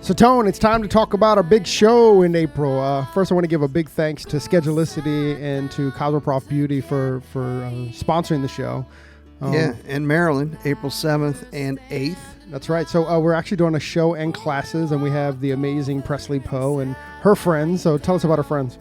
So, Tone, it's time to talk about our big show in April. First, I want to give a big thanks to Schedulicity and to Cosmoprof Beauty for sponsoring the show. In Maryland, April 7th and 8th. That's right. So, we're actually doing a show and classes, and we have the amazing Presley Poe and her friends. So, tell us about her friends.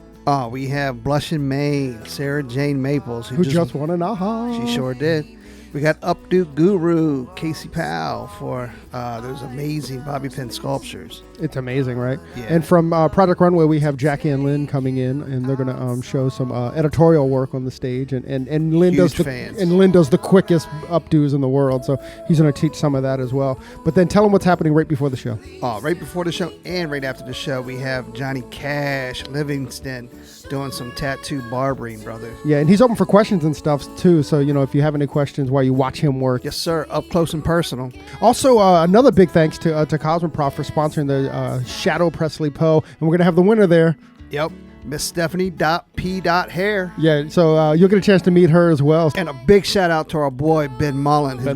We have Blushing Maine, Sarah Jane Maples. Who just won an AHA. She sure did. We got Updo Guru, Casey Powell for those amazing bobby pin sculptures. It's amazing, right? Yeah. And from Project Runway, we have Jackie and Lynn coming in, and they're going to show some editorial work on the stage. And Lynn Huge does fans. And Lynn does the quickest updos in the world, so he's going to teach some of that as well. But then tell them what's happening right before the show. Right before the show and right after the show, we have Johnny Cash Livingston doing some tattoo barbering, brother. Yeah, and he's open for questions and stuff too. So if you have any questions while you watch him work. Yes, sir. Up close and personal. Also, another big thanks to Cosmoprof for sponsoring the Shadow Presley Poe, and we're going to have the winner there. Yep. Miss Stephanie.P.Hair. Yeah, so you'll get a chance to meet her as well. And a big shout out to our boy, Ben Mullen. Yeah,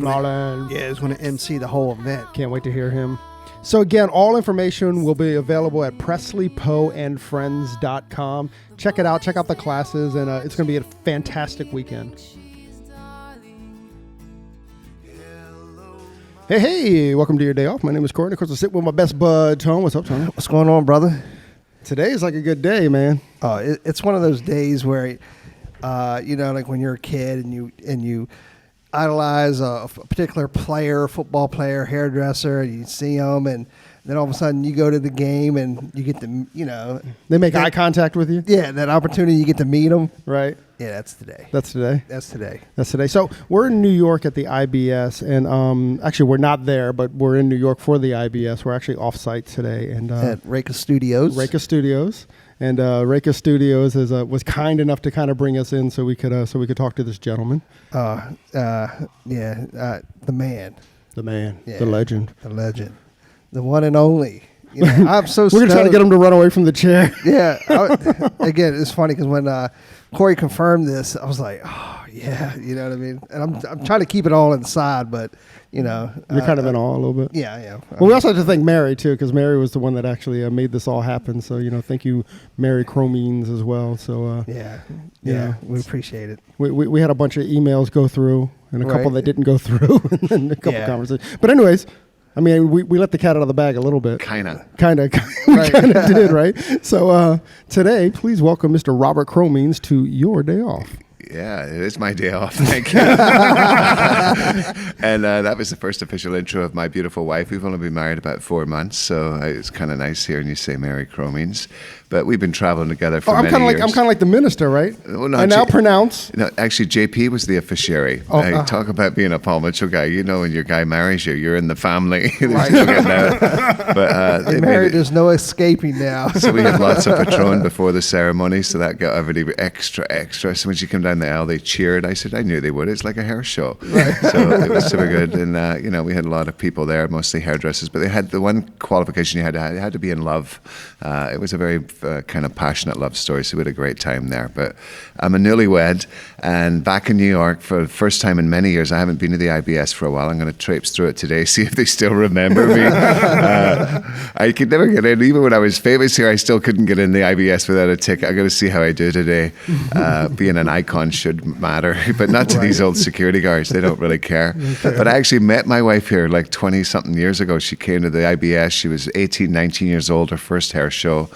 who's going to MC the whole event. Can't wait to hear him. So again, all information will be available at PresleyPoeandFriends.com. Check it out. Check out the classes, and it's going to be a fantastic weekend. Hey, welcome to your day off. My name is Courtney. Of course, I sit with my best bud, Tone. What's up, Tone? What's going on, brother? Today is like a good day, man. It's one of those days where, like when you're a kid and you idolize a particular player, football player, hairdresser, and you see them, and then all of a sudden you go to the game and you get to, They make eye contact with you? Yeah, that opportunity, you get to meet them. Right. Yeah, that's today. That's today? That's today. That's today. So we're in New York at the IBS, and actually we're not there, but we're in New York for the IBS. We're actually off-site today. And at Reka Studios. Reka Studios. And Reka Studios was kind enough to kind of bring us in so we could talk to this gentleman. The man. The man. Yeah, the legend. The legend. The one and only. I'm so We're going to try to get him to run away from the chair. Yeah. Again, it's funny because when Corey confirmed this, I was like, oh, yeah, you know what I mean? And I'm trying to keep it all inside, but, You're kind of in awe a little bit. Yeah. Well, we also have to thank Mary, too, because Mary was the one that actually made this all happen. So, thank you, Mary Cromeans, as well. So, we appreciate it. We had a bunch of emails go through and a couple that didn't go through and then a couple conversations. But anyways, I mean, we let the cat out of the bag a little bit. Kind of. We kind of did, right? So today, please welcome Mr. Robert Cromeans to your day off. Yeah, it is my day off. Thank you. And that was the first official intro of my beautiful wife. We've only been married about 4 months, so it's kind of nice hearing you say Mary Cromeans. But we've been traveling together for many years. I'm kind of like the minister, right? Well, no, I now pronounce. No, actually, JP was the officiary. Talk about being a Paul Mitchell guy. When your guy marries you, you're in the family. There's no getting out. But there's no escaping now. So we had lots of Patron before the ceremony, so that got everybody extra. So when she came down the aisle, they cheered. I said, I knew they would. It's like a hair show. Right. So it was super good. And, we had a lot of people there, mostly hairdressers. But they had the one qualification you had to be in love. It was a very kind of passionate love story, so we had a great time there. But I'm a newlywed and back in New York for the first time in many years. I haven't been to the IBS for a while. I'm going to traipse through it today, see if they still remember me. I could never get in. Even when I was famous here, I still couldn't get in the IBS without a ticket. I'm going to see how I do today. Being an icon should matter, but not to these old security guards. They don't really care. But I actually met my wife here like 20-something years ago. She came to the IBS. She was 18, 19 years old, her first hair show.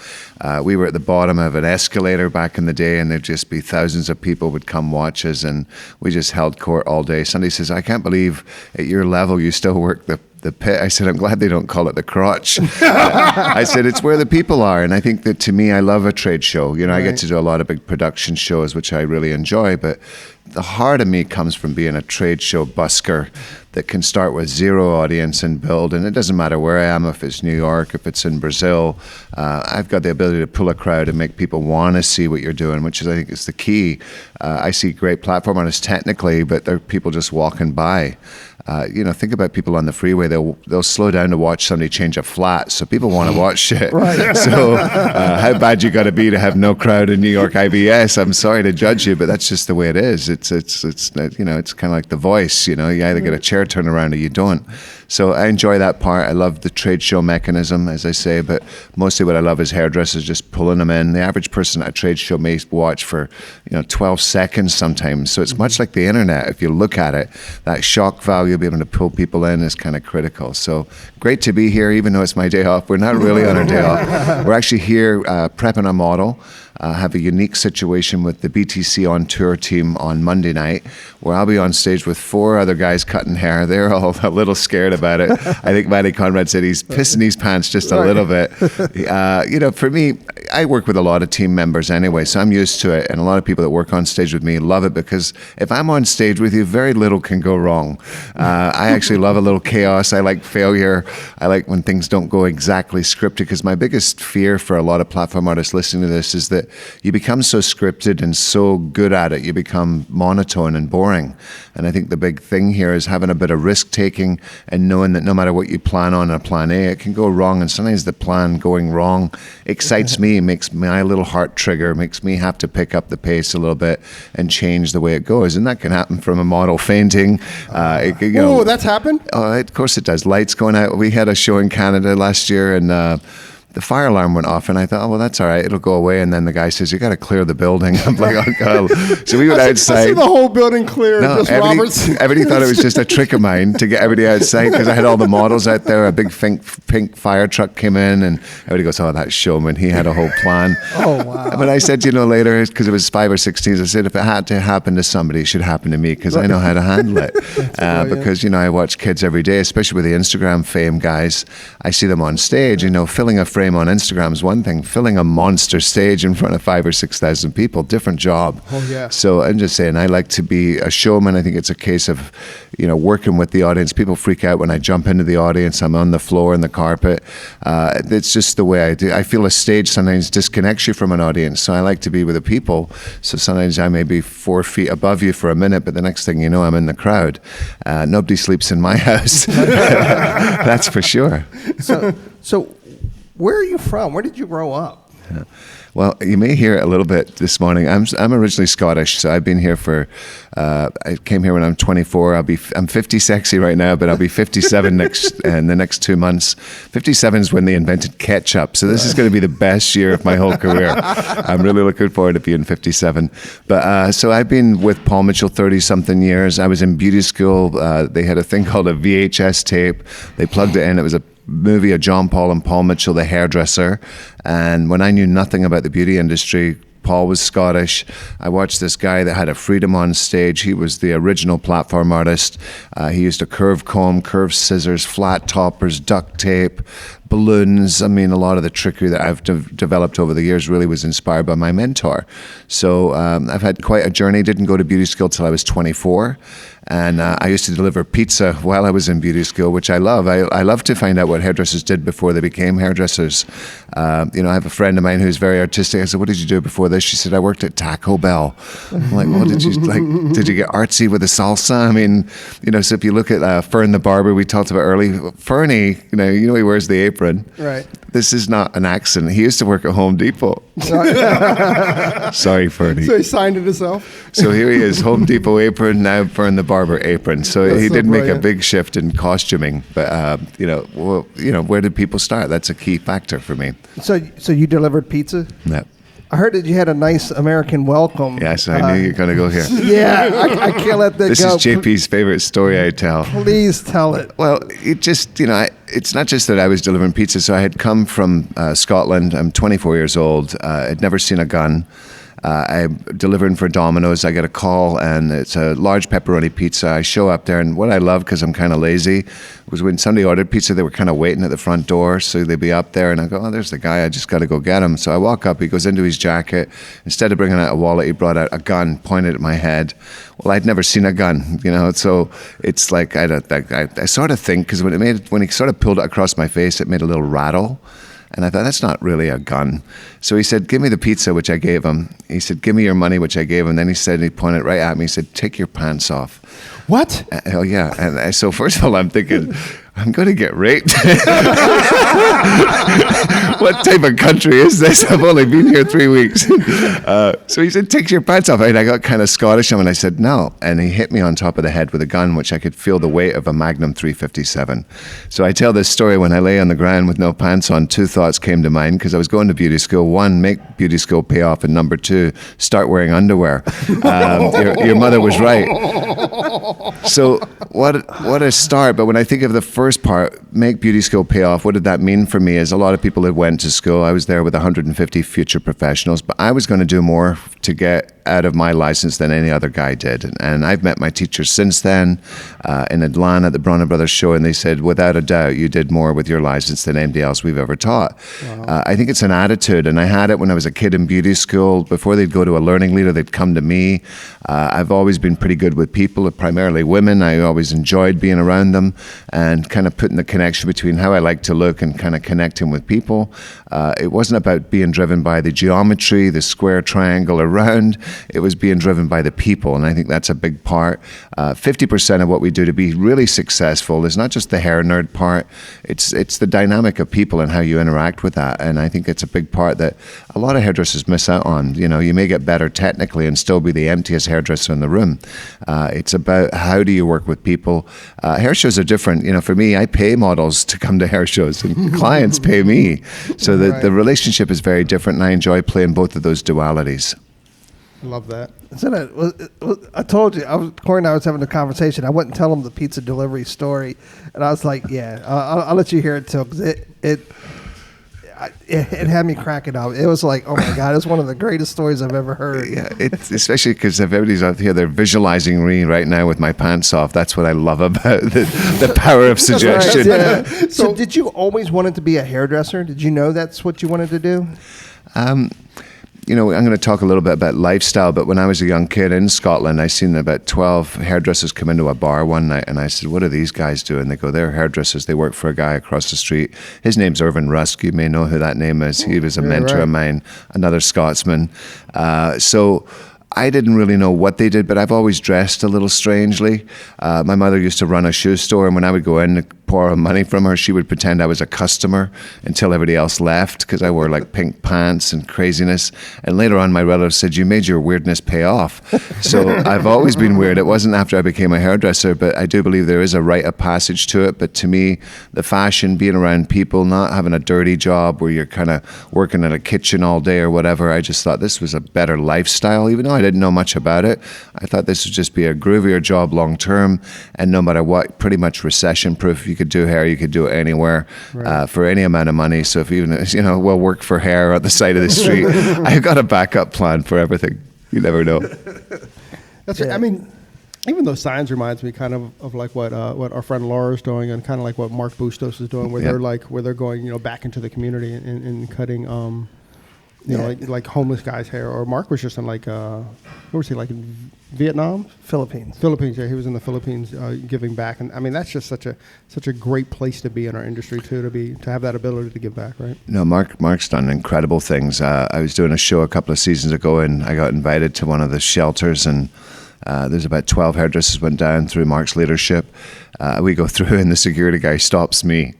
We were at the bottom of an escalator back in the day, and there'd just be thousands of people would come watch us, and we just held court all day. Somebody says, I can't believe at your level you still work the pit. I said, I'm glad they don't call it the crotch. I said, it's where the people are. And I think that to me, I love a trade show. I get to do a lot of big production shows, which I really enjoy. But the heart of me comes from being a trade show busker that can start with zero audience and build. And it doesn't matter where I am, if it's New York, if it's in Brazil. I've got the ability to pull a crowd and make people want to see what you're doing, which is, I think, is the key. I see great platform artists technically, but they're people just walking by. Think about people on the freeway. They'll slow down to watch somebody change a flat, so people want to watch it. Right. So how bad you got to be to have no crowd in New York IBS? I'm sorry to judge you, but that's just the way it is. It's kind of like The Voice. You either get a chair turned around or you don't. So I enjoy that part. I love the trade show mechanism, as I say, but mostly what I love is hairdressers just pulling them in. The average person at a trade show may watch for 12 seconds sometimes. So it's much like the internet. If you look at it, that shock value of being able to pull people in is kind of critical. So great to be here, even though it's my day off. We're not really on our day off. We're actually here prepping a model. Have a unique situation with the BTC on tour team on Monday night, where I'll be on stage with 4 other guys cutting hair. They're all a little scared about it. I think Matty Conrad said he's pissing his pants just a little bit. For me, I work with a lot of team members anyway, so I'm used to it. And a lot of people that work on stage with me love it, because if I'm on stage with you, very little can go wrong. I actually love a little chaos. I like failure. I like when things don't go exactly scripted, because my biggest fear for a lot of platform artists listening to this is that you become so scripted and so good at it, you become monotone and boring. And I think the big thing here is having a bit of risk taking and knowing that no matter what you plan on a plan A, it can go wrong. And sometimes the plan going wrong excites me, makes my little heart trigger, makes me have to pick up the pace a little bit and change the way it goes. And that can happen from a model fainting. Oh, that's happened? Oh, of course it does. Lights going out. We had a show in Canada last year, and the fire alarm went off, and I thought, oh, well, that's all right. It'll go away. And then the guy says, you got to clear the building. I'm like, oh, God. So we went outside. I see the whole building clear. No, everybody thought it was just a trick of mine to get everybody outside, because I had all the models out there. A big pink fire truck came in, and everybody goes, oh, that showman. He had a whole plan. Oh, wow. But I said, later, because it was 5 or 6 teams, I said, if it had to happen to somebody, it should happen to me, because I know how to handle it. Because, I watch kids every day, especially with the Instagram fame guys. I see them on stage, filling a frame on Instagram is one thing. Filling a monster stage in front of 5,000 or 6,000 people, different job. Oh, yeah. So I'm just saying, I like to be a showman. I think it's a case of, working with the audience. People freak out when I jump into the audience. I'm on the floor and the carpet. It's just the way I do. I feel a stage sometimes disconnects you from an audience. So I like to be with the people. So sometimes I may be 4 feet above you for a minute, but the next thing you know, I'm in the crowd. Nobody sleeps in my house. That's for sure. So where are you from? Where did you grow up? Well, you may hear it a little bit this morning. I'm originally Scottish, so I've been here for. I came here when I'm 24. I'm 50 sexy right now, but I'll be 57 in the next 2 months. 57 is when they invented ketchup, so this is going to be the best year of my whole career. I'm really looking forward to being 57. But so I've been with Paul Mitchell 30-something years. I was in beauty school. They had a thing called a VHS tape. They plugged it in. It was a movie of John Paul and Paul Mitchell, the hairdresser. And when I knew nothing about the beauty industry, Paul was Scottish. I watched this guy that had a freedom on stage. He was the original platform artist. He used a curved comb, curved scissors, flat toppers, duct tape, balloons. I mean, a lot of the trickery that I've developed over the years really was inspired by my mentor. So I've had quite a journey. Didn't go to beauty school till I was 24. And I used to deliver pizza while I was in beauty school, which I love. I love to find out what hairdressers did before they became hairdressers. I have a friend of mine who's very artistic. I said, what did you do before this? She said, I worked at Taco Bell. I'm like, well, did you get artsy with the salsa? I mean, so if you look at Fern the barber, we talked about early, Fernie, he wears the apron. Right. This is not an accident. He used to work at Home Depot. Sorry, Fernie. So he signed it himself? So here he is, Home Depot apron, now Fern the barber apron. So he did make a big shift in costuming. But, where did people start? That's a key factor for me. So you delivered pizza? Yeah. I heard that you had a nice American welcome. Yes, I knew you were going to go here. Yeah, I can't let that this go. This is JP's favorite story I tell. Please tell it. Well, it just, it's not just that I was delivering pizza. So I had come from Scotland. I'm 24 years old. I'd never seen a gun. I'm delivering for Domino's. I get a call, and it's a large pepperoni pizza. I show up there, and what I love, because I'm kind of lazy, was when somebody ordered pizza, they were kind of waiting at the front door, so they'd be up there, and I go, oh, there's the guy. I just got to go get him. So I walk up. He goes into his jacket. Instead of bringing out a wallet, he brought out a gun, pointed at my head. Well, I'd never seen a gun, so it's like I sort of think, because when he sort of pulled it across my face, it made a little rattle. And I thought, that's not really a gun. So he said, give me the pizza, which I gave him. He said, give me your money, which I gave him. Then he pointed right at me. He said, take your pants off. What? Oh, yeah. And so first of all, I'm thinking, I'm going to get raped. what type of country is this? I've only been here 3 weeks. So he said, take your pants off. And I got kind of Scottish and I said, no. And he hit me on top of the head with a gun, which I could feel the weight of a Magnum 357. So I tell this story when I lay on the ground with no pants on. 2 thoughts came to mind because I was going to beauty school. 1, make beauty school pay off. And number 2, start wearing underwear. Your mother was right. So what a start. But when I think of the first part, make beauty school pay off, what did that mean for me? Is a lot of people that went to school, I was there with 150 future professionals, but I was going to do more to get out of my license than any other guy did. And I've met my teachers since then in Atlanta at the Bronner Brothers show, and they said, without a doubt, you did more with your license than anybody else we've ever taught. Wow. I think it's an attitude, and I had it when I was a kid in beauty school. Before they'd go to a learning leader, they'd come to me. I've always been pretty good with people, primarily women. I always enjoyed being around them and kind of putting the connection between how I like to look and kind of connecting with people. It wasn't about being driven by the geometry, the square, triangle, or round. It was being driven by the people, and I think that's a big part. 50% of what we do to be really successful is not just the hair nerd part. It's the dynamic of people and how you interact with that, and I think it's a big part that a lot of hairdressers miss out on. You know, you may get better technically and still be the emptiest hairdresser in the room. It's about how do you work with people. Hair shows are different. You know, for me, I pay models to come to hair shows, and clients pay me. So the relationship is very different, and I enjoy playing both of those dualities. I love that. I told you, Corey and I was having a conversation. I wouldn't tell him the pizza delivery story, and I was like, "Yeah, I'll let you hear it too," because it had me cracking up. It was like, "Oh my God, it's one of the greatest stories I've ever heard." Yeah, it's especially because if everybody's out here, they're visualizing me right now with my pants off. That's what I love about the power of suggestion. Right, yeah. So, did you always wanted to be a hairdresser? Did you know that's what you wanted to do? You know, I'm going to talk a little bit about lifestyle, but when I was a young kid in Scotland, I seen about 12 hairdressers come into a bar one night, and I said, what are these guys doing? They go, they're hairdressers. They work for a guy across the street. His name's Irvin Rusk. You may know who that name is. He was a mentor of mine, another Scotsman. So I didn't really know what they did, but I've always dressed a little strangely. My mother used to run a shoe store, and when I would go in to borrow money from her, she would pretend I was a customer until everybody else left because I wore like pink pants and craziness. And later on, my relatives said, you made your weirdness pay off. So I've always been weird. It wasn't after I became a hairdresser, but I do believe there is a rite of passage to it. But to me, the fashion, being around people, not having a dirty job where you're kind of working in a kitchen all day or whatever, I just thought this was a better lifestyle. Even though I didn't know much about it, I thought this would just be a groovier job long term, and no matter what, pretty much recession proof. You could do hair, you could do it anywhere, for any amount of money. So if even, we'll work for hair at the side of the street, I've got a backup plan for everything. You never know. That's right. I mean, even those signs reminds me kind of like what our friend Laura's doing, and kind of like what Mark Bustos is doing, where they're going back into the community and cutting like homeless guys' hair. Or Mark was just in where was he, like in Vietnam? Philippines, yeah. He was in the Philippines giving back. And I mean, that's just such a great place to be in our industry too, to have that ability to give back, right? No, Mark's done incredible things. I was doing a show a couple of seasons ago, and I got invited to one of the shelters, and there's about 12 hairdressers went down through Mark's leadership. We go through, and the security guy stops me.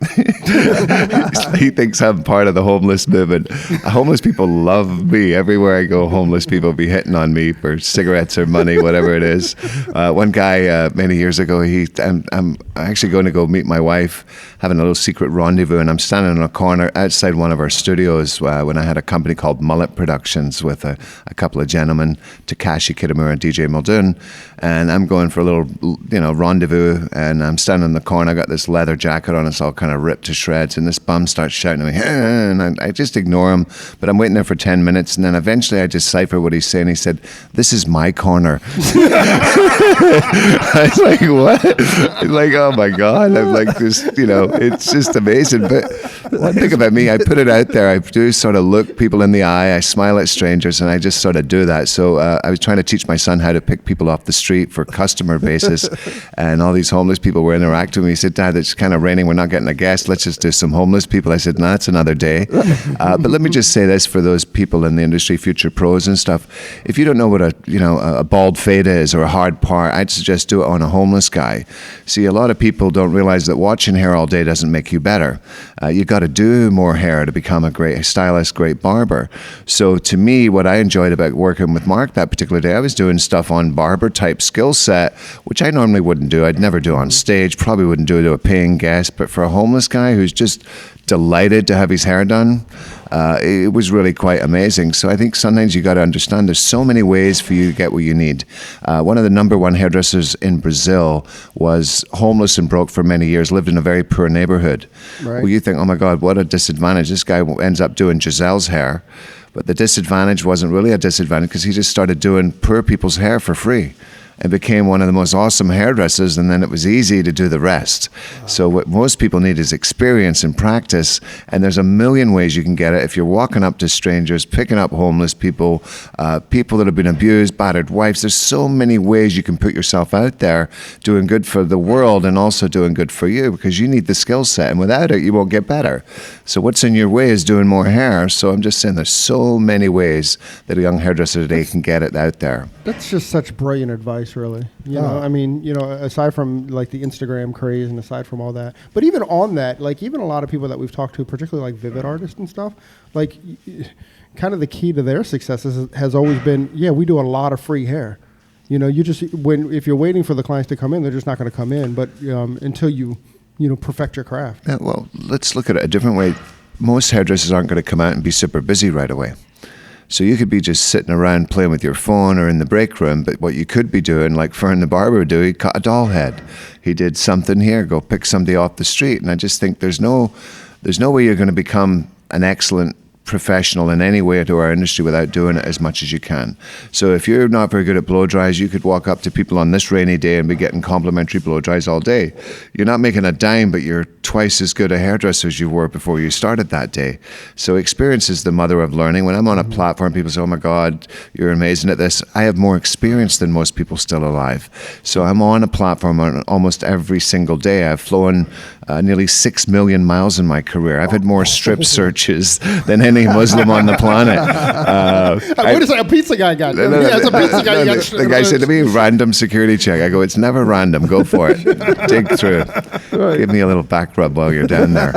He thinks I'm part of the homeless movement. Homeless people love me. Everywhere I go, homeless people be hitting on me for cigarettes or money, whatever it is. One guy many years ago, I'm actually going to go meet my wife, having a little secret rendezvous, and I'm standing in a corner outside one of our studios when I had a company called Mullet Productions with a couple of gentlemen, Takashi Kitamura and DJ Muldoon, and I'm going for a little rendezvous, and I'm standing in the corner. I got this leather jacket on, it's all kind of ripped to shreds, and this bum starts shouting at me, and I just ignore him, but I'm waiting there for 10 minutes, and then eventually I decipher what he's saying. He said, "This is my corner." I was like, what? Like, oh my God. I'm like, this, it's just amazing. But one thing about me, I put it out there. I do sort of look people in the eye. I smile at strangers, and I just sort of do that. So I was trying to teach my son how to pick people people off the street for customer basis. And all these homeless people were interacting with me. He said, Dad, it's kind of raining. We're not getting a guest. Let's just do some homeless people. I said, no, that's another day. But let me just say this for those people in the industry, future pros and stuff. If you don't know what a bald fade is or a hard part, I'd suggest do it on a homeless guy. See, a lot of people don't realize that watching hair all day doesn't make you better. You got to do more hair to become a great stylist, great barber. So to me, what I enjoyed about working with Mark that particular day, I was doing stuff on barber type skill set, which I normally wouldn't do. I'd never do on stage, probably wouldn't do it to a paying guest. But for a homeless guy who's just delighted to have his hair done, it was really quite amazing. So I think sometimes you got to understand there's so many ways for you to get what you need. One of the number one hairdressers in Brazil was homeless and broke for many years, lived in a very poor neighborhood. Right. Well, you think, oh my God, what a disadvantage. This guy ends up doing Giselle's hair. But the disadvantage wasn't really a disadvantage because he just started doing poor people's hair for free and became one of the most awesome hairdressers, and then it was easy to do the rest. Wow. So what most people need is experience and practice, and there's a million ways you can get it. If you're walking up to strangers, picking up homeless people, people that have been abused, battered wives, there's so many ways you can put yourself out there doing good for the world and also doing good for you, because you need the skill set, and without it, you won't get better. So what's in your way is doing more hair. So I'm just saying there's so many ways that a young hairdresser today can get it out there. That's just such brilliant advice, really. You know, I mean, you know, aside from like the Instagram craze and aside from all that, but even on that, like even a lot of people that we've talked to, particularly like Vivid artists and stuff, like kind of the key to their success has always been, we do a lot of free hair. You know, if you're waiting for the clients to come in, they're just not going to come in. But until you perfect your craft. Yeah, well, let's look at it a different way. Most hairdressers aren't going to come out and be super busy right away. So you could be just sitting around playing with your phone or in the break room, but what you could be doing, like Fern the barber would do, he cut a doll head. He did something here, go pick somebody off the street. And I just think there's no way you're going to become an excellent professional in any way to our industry without doing it as much as you can. So if you're not very good at blow dries, you could walk up to people on this rainy day and be getting complimentary blow dries all day. You're not making a dime, but you're twice as good a hairdresser as you were before you started that day. So experience is the mother of learning. When I'm on a platform, people say, oh my God, you're amazing at this. I have more experience than most people still alive. So I'm on a platform on almost every single day. I've flown nearly 6 million miles in my career. I've had more strip searches than any Muslim on the planet. Wait a second, a pizza guy got it. It's a pizza guy. The guy said to me, random security check. I go, it's never random. Go for it. Dig through. Right. Give me a little back rub while you're down there.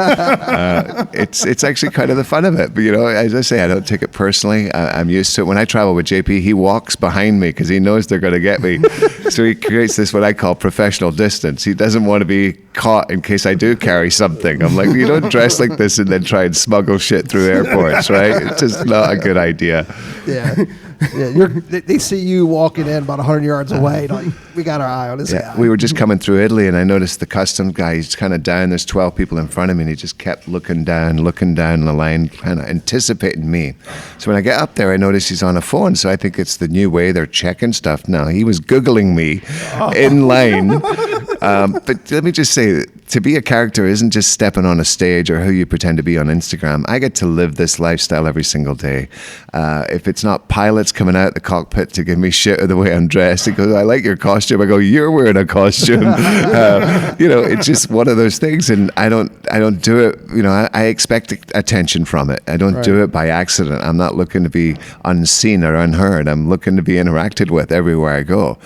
It's actually kind of the fun of it. But, you know, as I say, I don't take it personally. I'm used to it. When I travel with JP, he walks behind me because he knows they're going to get me. So he creates this, what I call professional distance. He doesn't want to be caught in case I do carry something. I'm like, you don't dress like this and then try and smuggle shit through airports, right? It's just not a good idea. Yeah. They see you walking in about 100 yards away. Like, we got our eye on this guy. We were just coming through Italy, and I noticed the customs guy. He's kind of down. There's 12 people in front of me, and he just kept looking down the line, kind of anticipating me. So when I get up there, I notice he's on a phone. So I think it's the new way they're checking stuff now. He was Googling me in line. But let me just say, to be a character isn't just stepping on a stage or who you pretend to be on Instagram. I get to live this lifestyle every single day. If it's not pilots coming out the cockpit to give me shit of the way I'm dressed, he goes, I like your costume. I go, you're wearing a costume. You know, it's just one of those things. And I don't do it, you know, I expect attention from it. I don't do it by accident. I'm not looking to be unseen or unheard. I'm looking to be interacted with everywhere I go.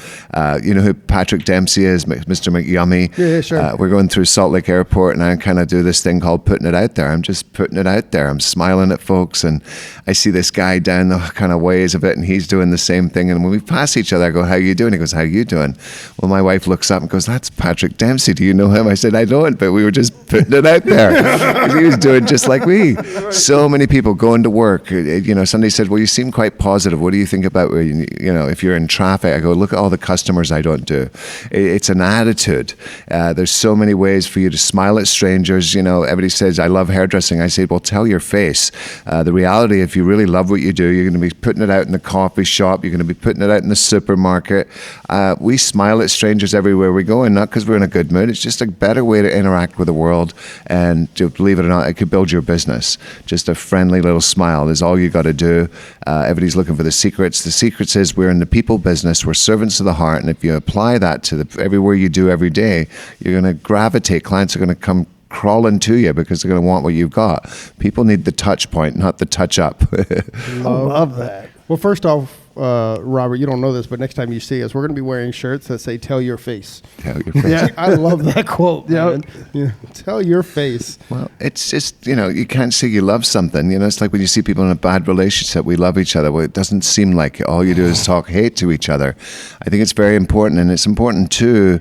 You know who Patrick Dempsey is, Mr. McYummy? Yeah, sure. We're going through Salt Lake Airport, and I kind of do this thing called putting it out there. I'm just putting it out there. I'm smiling at folks, and I see this guy down the kind of ways of it, and he's doing the same thing. And when we pass each other, I go, how you doing? He goes, how you doing? Well, my wife looks up and goes, that's Patrick Dempsey. Do you know him? I said, I don't, but we were just putting it out there. Because he was doing just like me. So many people going to work. You know, somebody said, well, you seem quite positive. What do you think about, you know, if you're in traffic? I go, look at all the customers I don't do. It's an attitude. attitude. There's so many ways for you to smile at strangers. You know, everybody says, I love hairdressing. I say, well, tell your face. The reality, if you really love what you do, you're going to be putting it out in the coffee shop. You're going to be putting it out in the supermarket. We smile at strangers everywhere we go, and not because we're in a good mood. It's just a better way to interact with the world. And to believe it or not, it could build your business. Just a friendly little smile is all you got to do. Everybody's looking for the secrets. The secrets is we're in the people business. We're servants of the heart. And if you apply that to everywhere you do every day, you're going to gravitate. Clients are going to come crawling to you because they're going to want what you've got. People need the touch point, not the touch up. Love that. Well, first off, Robert, you don't know this, but next time you see us, we're going to be wearing shirts that say "Tell your face." Tell your face. Yeah, I love that quote. Man. Yeah, tell your face. Well, it's just, you know, you can't say you love something. You know, it's like when you see people in a bad relationship, we love each other. Well, it doesn't seem like it. All you do is talk hate to each other. I think it's very important, and it's important too.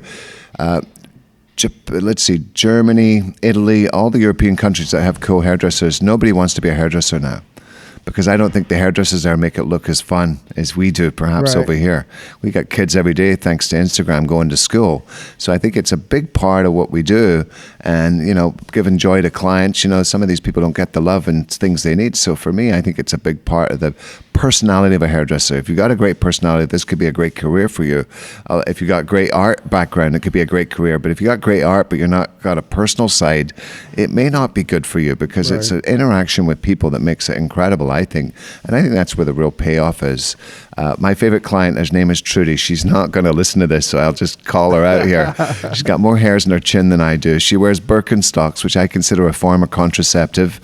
Let's see, Germany, Italy, all the European countries that have cool hairdressers, nobody wants to be a hairdresser now. Because I don't think the hairdressers there make it look as fun as we do, perhaps, over here. We got kids every day, thanks to Instagram, going to school. So I think it's a big part of what we do. And, you know, giving joy to clients. You know, some of these people don't get the love and things they need. So for me, I think it's a big part of the personality of a hairdresser. If you've got a great personality, this could be a great career for you. If you got great art background, it could be a great career. But if you got great art, but you're not got a personal side, it may not be good for you, because it's an interaction with people that makes it incredible, I think. And I think that's where the real payoff is. My favorite client, her name is Trudy. She's not going to listen to this, so I'll just call her out here. She's got more hairs in her chin than I do. She wears Birkenstocks, which I consider a form of contraceptive.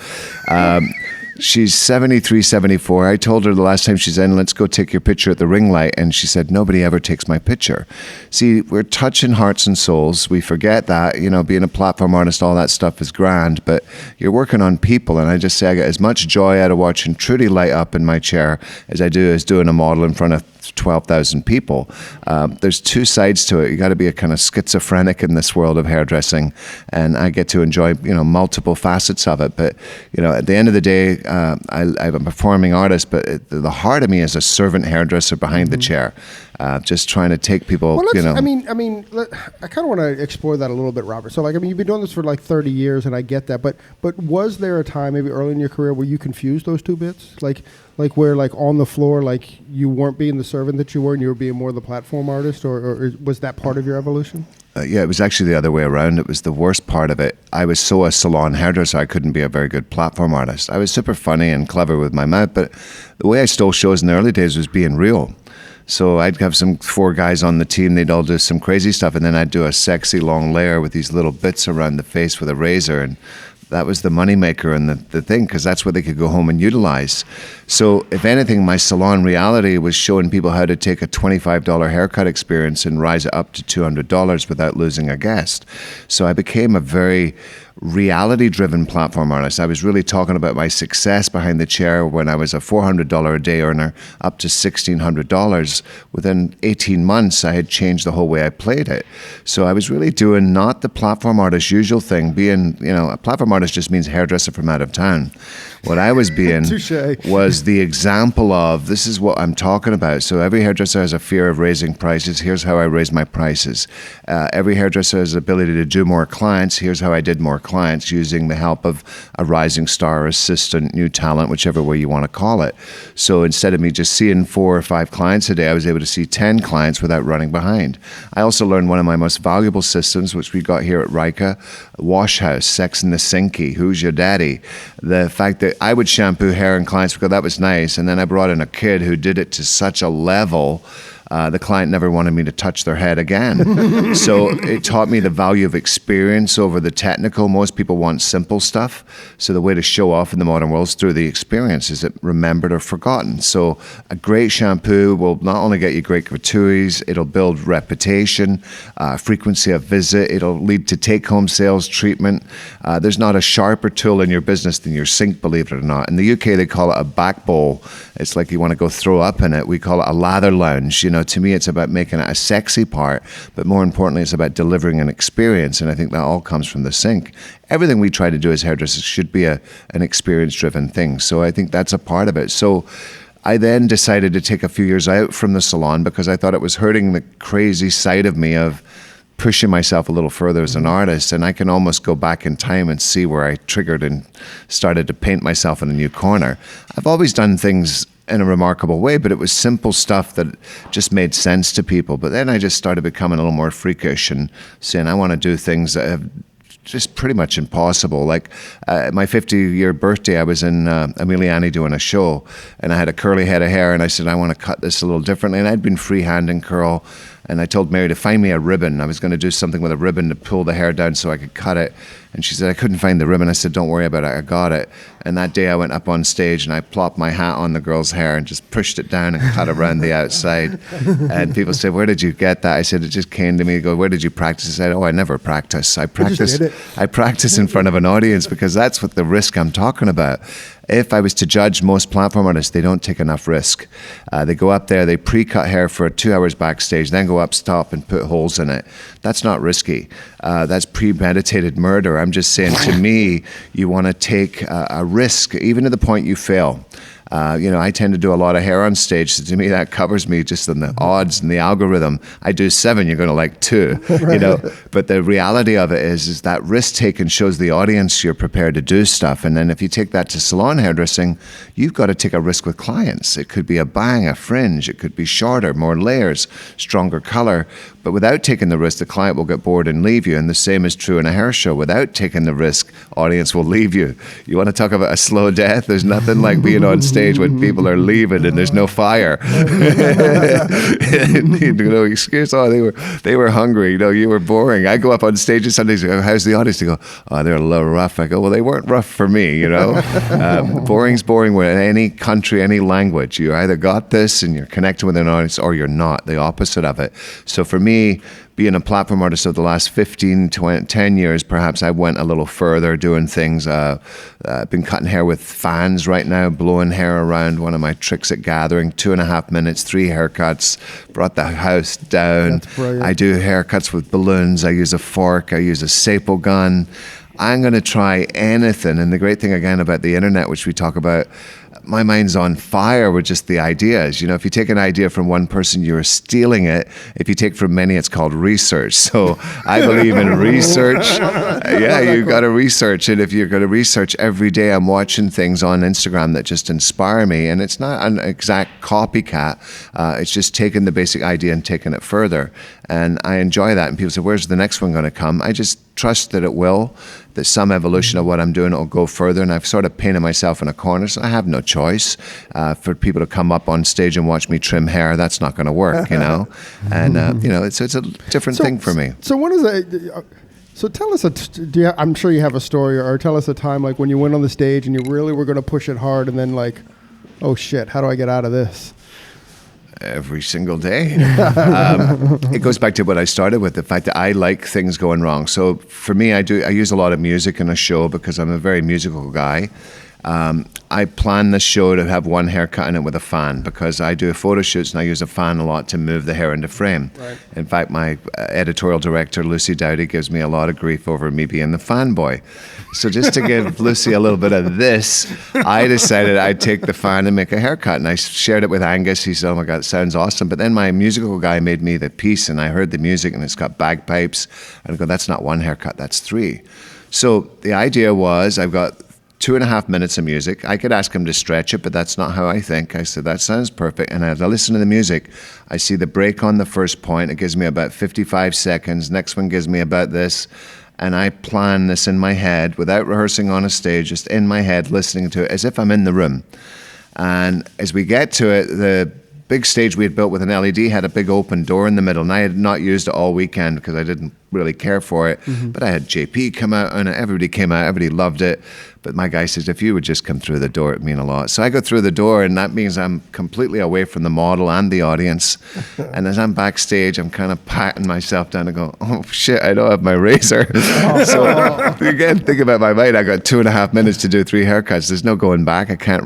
She's 73, 74. I told her the last time she's in, let's go take your picture at the ring light. And she said, nobody ever takes my picture. See, we're touching hearts and souls. We forget that, you know, being a platform artist, all that stuff is grand, but you're working on people. And I just say I get as much joy out of watching Trudy light up in my chair as I do as doing a model in front of 12,000 people. There's two sides to it. You got to be a kind of schizophrenic in this world of hairdressing, and I get to enjoy, you know, multiple facets of it. But, you know, at the end of the day, I'm a performing artist, but the heart of me is a servant hairdresser behind the chair, just trying to take people. Well, you know. I kind of want to explore that a little bit, Robert. So, like, I mean, you've been doing this for like 30 years, and I get that. But was there a time, maybe early in your career, where you confused those two bits, like where, like, on the floor, like, you weren't being the servant that you were, and you were being more the platform artist, or was that part of your evolution? Yeah, it was actually the other way around. It was the worst part of it. I was so a salon hairdresser, I couldn't be a very good platform artist. I was super funny and clever with my mouth, but the way I stole shows in the early days was being real. So I'd have some 4 guys on the team, they'd all do some crazy stuff, and then I'd do a sexy long layer with these little bits around the face with a razor, and that was the moneymaker and the thing, because that's what they could go home and utilize. So if anything, my salon reality was showing people how to take a $25 haircut experience and rise it up to $200 without losing a guest. So I became a very reality-driven platform artist. I was really talking about my success behind the chair when I was a $400 a day earner up to $1,600. Within 18 months, I had changed the whole way I played it. So I was really doing not the platform artist usual thing, being, you know, a platform artist just means hairdresser from out of town. What I was being was the example of, this is what I'm talking about. So every hairdresser has a fear of raising prices. Here's how I raise my prices. Every hairdresser has the ability to do more clients. Here's how I did more clients using the help of a rising star, assistant, new talent, whichever way you want to call it. So instead of me just seeing 4 or 5 clients a day, I was able to see 10 clients without running behind. I also learned one of my most valuable systems, which we got here at Rika, Wash House, Sex in the Sinky, Who's Your Daddy? The fact that I would shampoo hair and clients because that was nice, and then I brought in a kid who did it to such a level the client never wanted me to touch their head again. So it taught me the value of experience over the technical. Most people want simple stuff. So the way to show off in the modern world is through the experience. Is it remembered or forgotten? So a great shampoo will not only get you great gratuities, it'll build reputation, frequency of visit, it'll lead to take-home sales, treatment. There's not a sharper tool in your business than your sink, believe it or not. In the UK, they call it a back bowl. It's like you want to go throw up in it. We call it a lather lounge. You know, to me, it's about making it a sexy part, but more importantly, it's about delivering an experience. And I think that all comes from the sink. Everything we try to do as hairdressers should be an experience-driven thing. So I think that's a part of it. So I then decided to take a few years out from the salon because I thought it was hurting the crazy side of me of pushing myself a little further as an artist, and I can almost go back in time and see where I triggered and started to paint myself in a new corner. I've always done things in a remarkable way, but it was simple stuff that just made sense to people. But then I just started becoming a little more freakish and saying, I want to do things that have just pretty much impossible. Like my 50-year birthday, I was in Emiliani doing a show, and I had a curly head of hair, and I said, I want to cut this a little differently. And I'd been freehanding curl, and I told Mary to find me a ribbon. I was going to do something with a ribbon to pull the hair down so I could cut it. And she said, I couldn't find the ribbon. I said, don't worry about it, I got it. And that day I went up on stage and I plopped my hat on the girl's hair and just pushed it down and cut around the outside. And people said, where did you get that? I said, it just came to me. They go, where did you practice? I said, oh, I never practice. I practice in front of an audience, because that's what the risk I'm talking about. If I was to judge most platform artists, they don't take enough risk. They go up there, they pre-cut hair for 2 hours backstage, then go up, stop, and put holes in it. That's not risky. That's premeditated murder. I'm just saying, to me, you want to take a risk, even to the point you fail. I tend to do a lot of hair on stage, so to me that covers me just in the odds and the algorithm. I do 7, you're going to like 2, right. But the reality of it is that risk taken shows the audience you're prepared to do stuff. And then if you take that to salon hairdressing, you've got to take a risk with clients. It could be a bang, a fringe, it could be shorter, more layers, stronger color. But without taking the risk, the client will get bored and leave you. And the same is true in a hair show. Without taking the risk, audience will leave you. You want to talk about a slow death? There's nothing like being on stage when people are leaving and there's no fire. Excuse, they were hungry. You were boring. I go up on stage and Sundays, how's the audience? They go, oh, they're a little rough. I go, well, they weren't rough for me. Boring's boring with any country, any language. You either got this and you're connected with an audience, or you're not. The opposite of it. So for me, being a platform artist of the last 15, 20, 10 years, perhaps I went a little further doing things. I've been cutting hair with fans right now, blowing hair around. One of my tricks at gathering, 2.5 minutes, 3 haircuts, brought the house down. I do haircuts with balloons. I use a fork. I use a staple gun. I'm going to try anything. And the great thing, again, about the internet, which we talk about, my mind's on fire with just the ideas. If you take an idea from one person, you're stealing it. If you take from many, it's called research. So I believe in research. Yeah, you've got to research. And if you're going to research every day, I'm watching things on Instagram that just inspire me. And it's not an exact copycat. It's just taking the basic idea and taking it further. And I enjoy that. And people say, where's the next one going to come? I just trust that it will, that some evolution of what I'm doing will go further. And I've sort of painted myself in a corner, so I have no choice. For people to come up on stage and watch me trim hair, that's not going to work, And, it's a different thing for me. So when is that? So tell us, I'm sure you have a story, or tell us a time like when you went on the stage and you really were going to push it hard, and then like, oh shit, how do I get out of this? Every single day. It goes back to what I started with, the fact that I like things going wrong. So for me, I use a lot of music in a show because I'm a very musical guy. I plan the show to have one haircut in it with a fan, because I do photo shoots and I use a fan a lot to move the hair into frame. Right. In fact, my editorial director, Lucy Dowdy, gives me a lot of grief over me being the fanboy. So just to give Lucy a little bit of this, I decided I'd take the fan and make a haircut. And I shared it with Angus. He said, oh my God, it sounds awesome. But then my musical guy made me the piece, and I heard the music and it's got bagpipes. And I go, that's not one haircut, that's 3. So the idea was, I've got 2.5 minutes of music. I could ask him to stretch it, but that's not how I think. I said, that sounds perfect. And as I listen to the music, I see the break on the first point. It gives me about 55 seconds. Next one gives me about this. And I plan this in my head without rehearsing on a stage, just in my head, listening to it as if I'm in the room. And as we get to it, the big stage we had built with an LED had a big open door in the middle, and I had not used it all weekend because I didn't really care for it. Mm-hmm. But I had JP come out, and everybody came out, everybody loved it. But my guy says, if you would just come through the door, it'd mean a lot. So I go through the door, and that means I'm completely away from the model and the audience. And as I'm backstage, I'm kind of patting myself down and go, oh shit, I don't have my razor. So again, think about my mind. I got 2.5 minutes to do 3 haircuts. There's no going back. I can't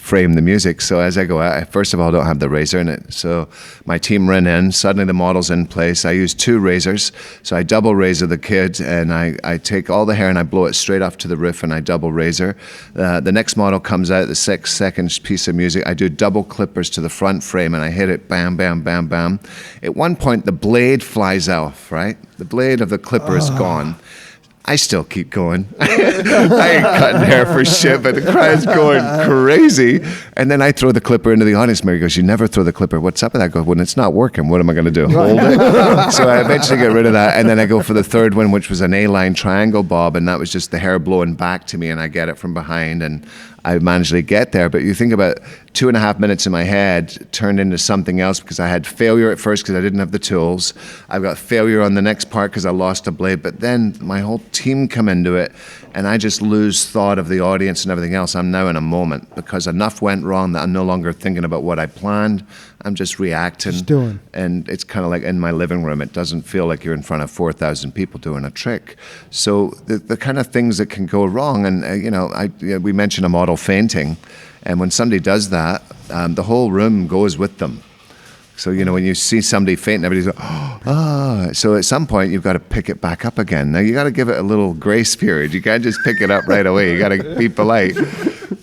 frame the music. So as I go out, I first of all don't have the razor in it. So my team ran in, suddenly the model's in place. I use 2 razors. So I double razor the kid, and I take all the hair and I blow it straight off to the roof, and I double razor. The next model comes out, the 6-second piece of music. I do double clippers to the front frame, and I hit it, bam, bam, bam, bam. At one point, the blade flies off, right? The blade of the clipper is gone. I still keep going. I ain't cutting hair for shit, but the crowd's going crazy. And then I throw the clipper into the audience. Mary goes, "You never throw the clipper. What's up with that?" I go, "When it's not working, what am I going to do? Hold it?" So I eventually get rid of that. And then I go for the third one, which was an A-line triangle bob. And that was just the hair blowing back to me. And I get it from behind. And I managed to get there. But you think about 2.5 minutes in my head turned into something else because I had failure at first because I didn't have the tools. I've got failure on the next part because I lost a blade. But then my whole team come into it, and I just lose thought of the audience and everything else. I'm now in a moment because enough went wrong that I'm no longer thinking about what I planned. I'm just reacting. Just doing. And it's kind of like in my living room. It doesn't feel like you're in front of 4,000 people doing a trick. So the kind of things that can go wrong, and we mentioned a model fainting, and when somebody does that, the whole room goes with them. So, when you see somebody faint, everybody's like, "Ah." So at some point, you've got to pick it back up again. Now, you got to give it a little grace period. You can't just pick it up right away. You got to be polite.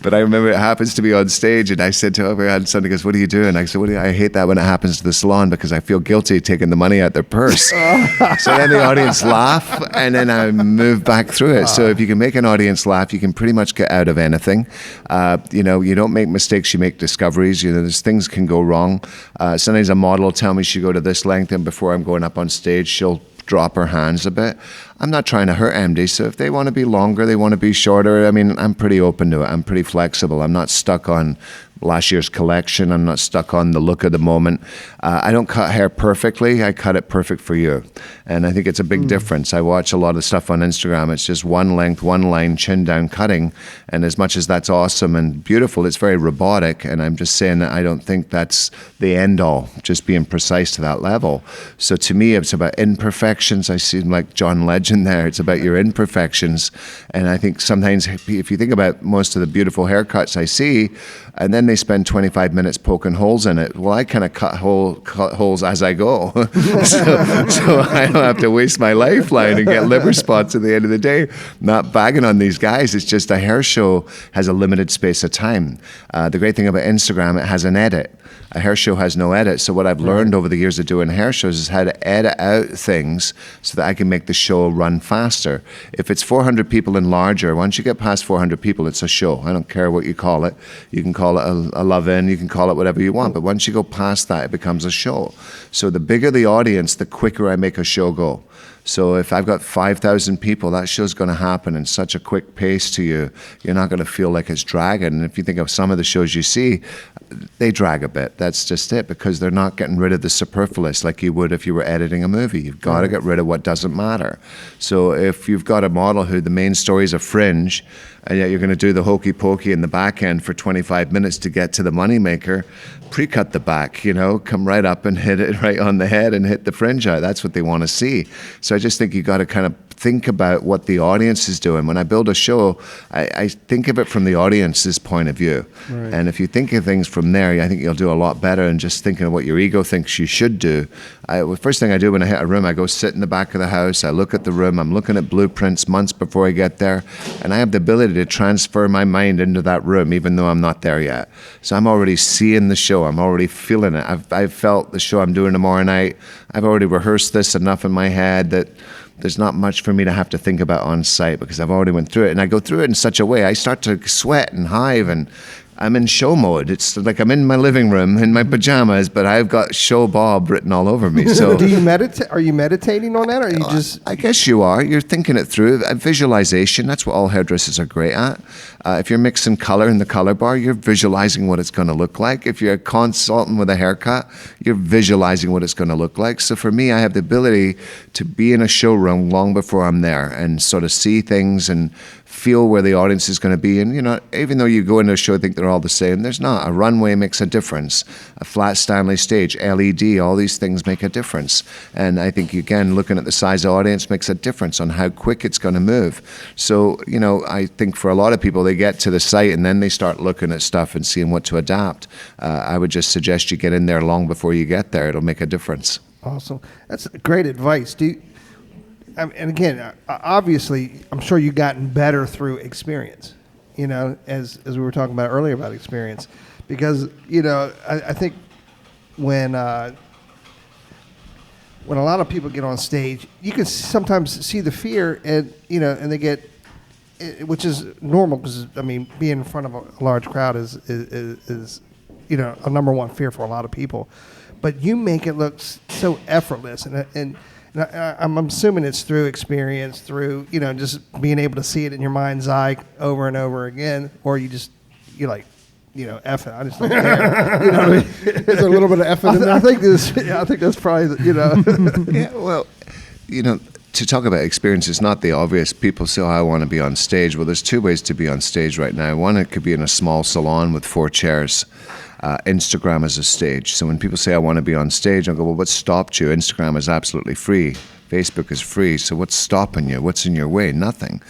But I remember it happens to be on stage, and I said to him, and somebody goes, "What are you doing?" I said, I hate that when it happens to the salon because I feel guilty taking the money out their purse. So then the audience laugh, and then I move back through it. So if you can make an audience laugh, you can pretty much get out of anything. You don't make mistakes, you make discoveries. There's things can go wrong. Sometimes a model will tell me she go to this length, and before I'm going up on stage, she'll drop her hands a bit. I'm not trying to hurt MD, so if they want to be longer, they want to be shorter, I'm pretty open to it. I'm pretty flexible. I'm not stuck on last year's collection. I'm not stuck on the look of the moment. I don't cut hair perfectly. I cut it perfect for you. And I think it's a big difference. I watch a lot of stuff on Instagram. It's just one length, one line, chin down cutting. And as much as that's awesome and beautiful, it's very robotic. And I'm just saying that I don't think that's the end all, just being precise to that level. So to me, it's about imperfections. I seem like John Legend there. It's about your imperfections. And I think sometimes if you think about most of the beautiful haircuts I see, and then they spend 25 minutes poking holes in it. Well, I kind of cut holes as I go. so I don't have to waste my lifeline and get liver spots at the end of the day. Not bagging on these guys. It's just a hair show has a limited space of time. The great thing about Instagram, it has an edit. A hair show has no edit. So what I've learned over the years of doing hair shows is how to edit out things so that I can make the show run faster. If it's 400 people and larger, once you get past 400 people, it's a show. I don't care what you call it. You can call it a love-in, you can call it whatever you want. But once you go past that, it becomes a show. So the bigger the audience, the quicker I make a show go. So if I've got 5,000 people, that show's going to happen in such a quick pace to you. You're not going to feel like it's dragging. And if you think of some of the shows you see, they drag a bit. That's just it, because they're not getting rid of the superfluous like you would if you were editing a movie. You've got to get rid of what doesn't matter. So if you've got a model who the main story is a fringe, and yet you're going to do the hokey pokey in the back end for 25 minutes to get to the moneymaker, pre-cut the back, come right up and hit it right on the head and hit the fringe out. That's what they want to see. So I just think you got to kind of think about what the audience is doing. When I build a show, I think of it from the audience's point of view. Right. And if you think of things from there, I think you'll do a lot better than just thinking of what your ego thinks you should do. The first thing I do when I hit a room, I go sit in the back of the house, I look at the room, I'm looking at blueprints months before I get there, and I have the ability to transfer my mind into that room even though I'm not there yet. So I'm already seeing the show, I'm already feeling it. I've felt the show I'm doing tomorrow night. I've already rehearsed this enough in my head that there's not much for me to have to think about on site because I've already went through it. And I go through it in such a way, I start to sweat and hive, and I'm in show mode. It's like I'm in my living room in my pajamas, but I've got Show Bob written all over me. So do you meditate? Are you meditating on that, or are you just? I guess you are. You're thinking it through. Visualization. That's what all hairdressers are great at. If you're mixing color in the color bar, you're visualizing what it's going to look like. If you're a consultant with a haircut, you're visualizing what it's going to look like. So for me, I have the ability to be in a showroom long before I'm there and sort of see things and feel where the audience is going to be. And, even though you go into a show, think they're all the same, there's not. A runway makes a difference. A flat Stanley stage, LED, all these things make a difference. And I think, again, looking at the size of the audience makes a difference on how quick it's going to move. So, I think for a lot of people, they get to the site and then they start looking at stuff and seeing what to adapt. I would just suggest you get in there long before you get there. It'll make a difference. Awesome. That's great advice. And again, obviously, I'm sure you've gotten better through experience, as we were talking about earlier about experience. Because, I think when a lot of people get on stage, you can sometimes see the fear and they get, which is normal because, being in front of a large crowd is a number one fear for a lot of people. But you make it look so effortless, and I'm assuming it's through experience, through just being able to see it in your mind's eye over and over again, or you're like, F it, I just don't care. You know what I mean? There's a little bit of effort in there. I think that's probably Yeah, well, to talk about experience is not the obvious. People say, I want to be on stage. Well, there's two ways to be on stage right now. One, it could be in a small salon with 4 chairs. Instagram is a stage. So when people say, I want to be on stage, I go, well, what stopped you? Instagram is absolutely free. Facebook is free. So what's stopping you? What's in your way? Nothing.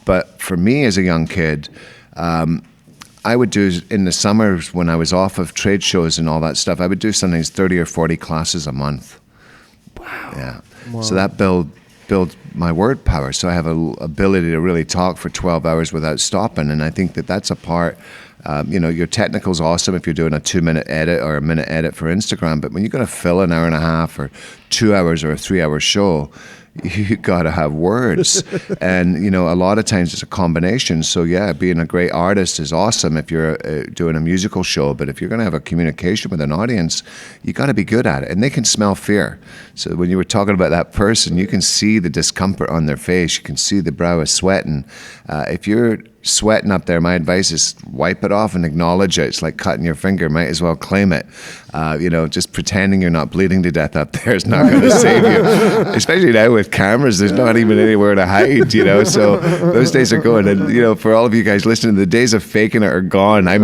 But for me as a young kid, I would do, in the summers when I was off of trade shows and all that stuff, I would do sometimes 30 or 40 classes a month. Wow. Yeah. Wow. So that build my word power. So I have an ability to really talk for 12 hours without stopping. And I think that's a part, your technical's awesome if you're doing a 2-minute edit or a minute edit for Instagram. But when you're going to fill an hour and a half or 2 hours or a 3-hour show, you got to have words. And, a lot of times it's a combination. So, yeah, being a great artist is awesome if you're doing a musical show. But if you're going to have a communication with an audience, you got to be good at it. And they can smell fear. So when you were talking about that person, you can see the discomfort on their face. You can see the brow is sweating. If you're sweating up there, my advice is wipe it off and acknowledge it. It's like cutting your finger. Might as well claim it. Just pretending you're not bleeding to death up there is not going to save you. Especially now with cameras, there's not even anywhere to hide, So those days are gone. And, for all of you guys listening, the days of faking it are gone. I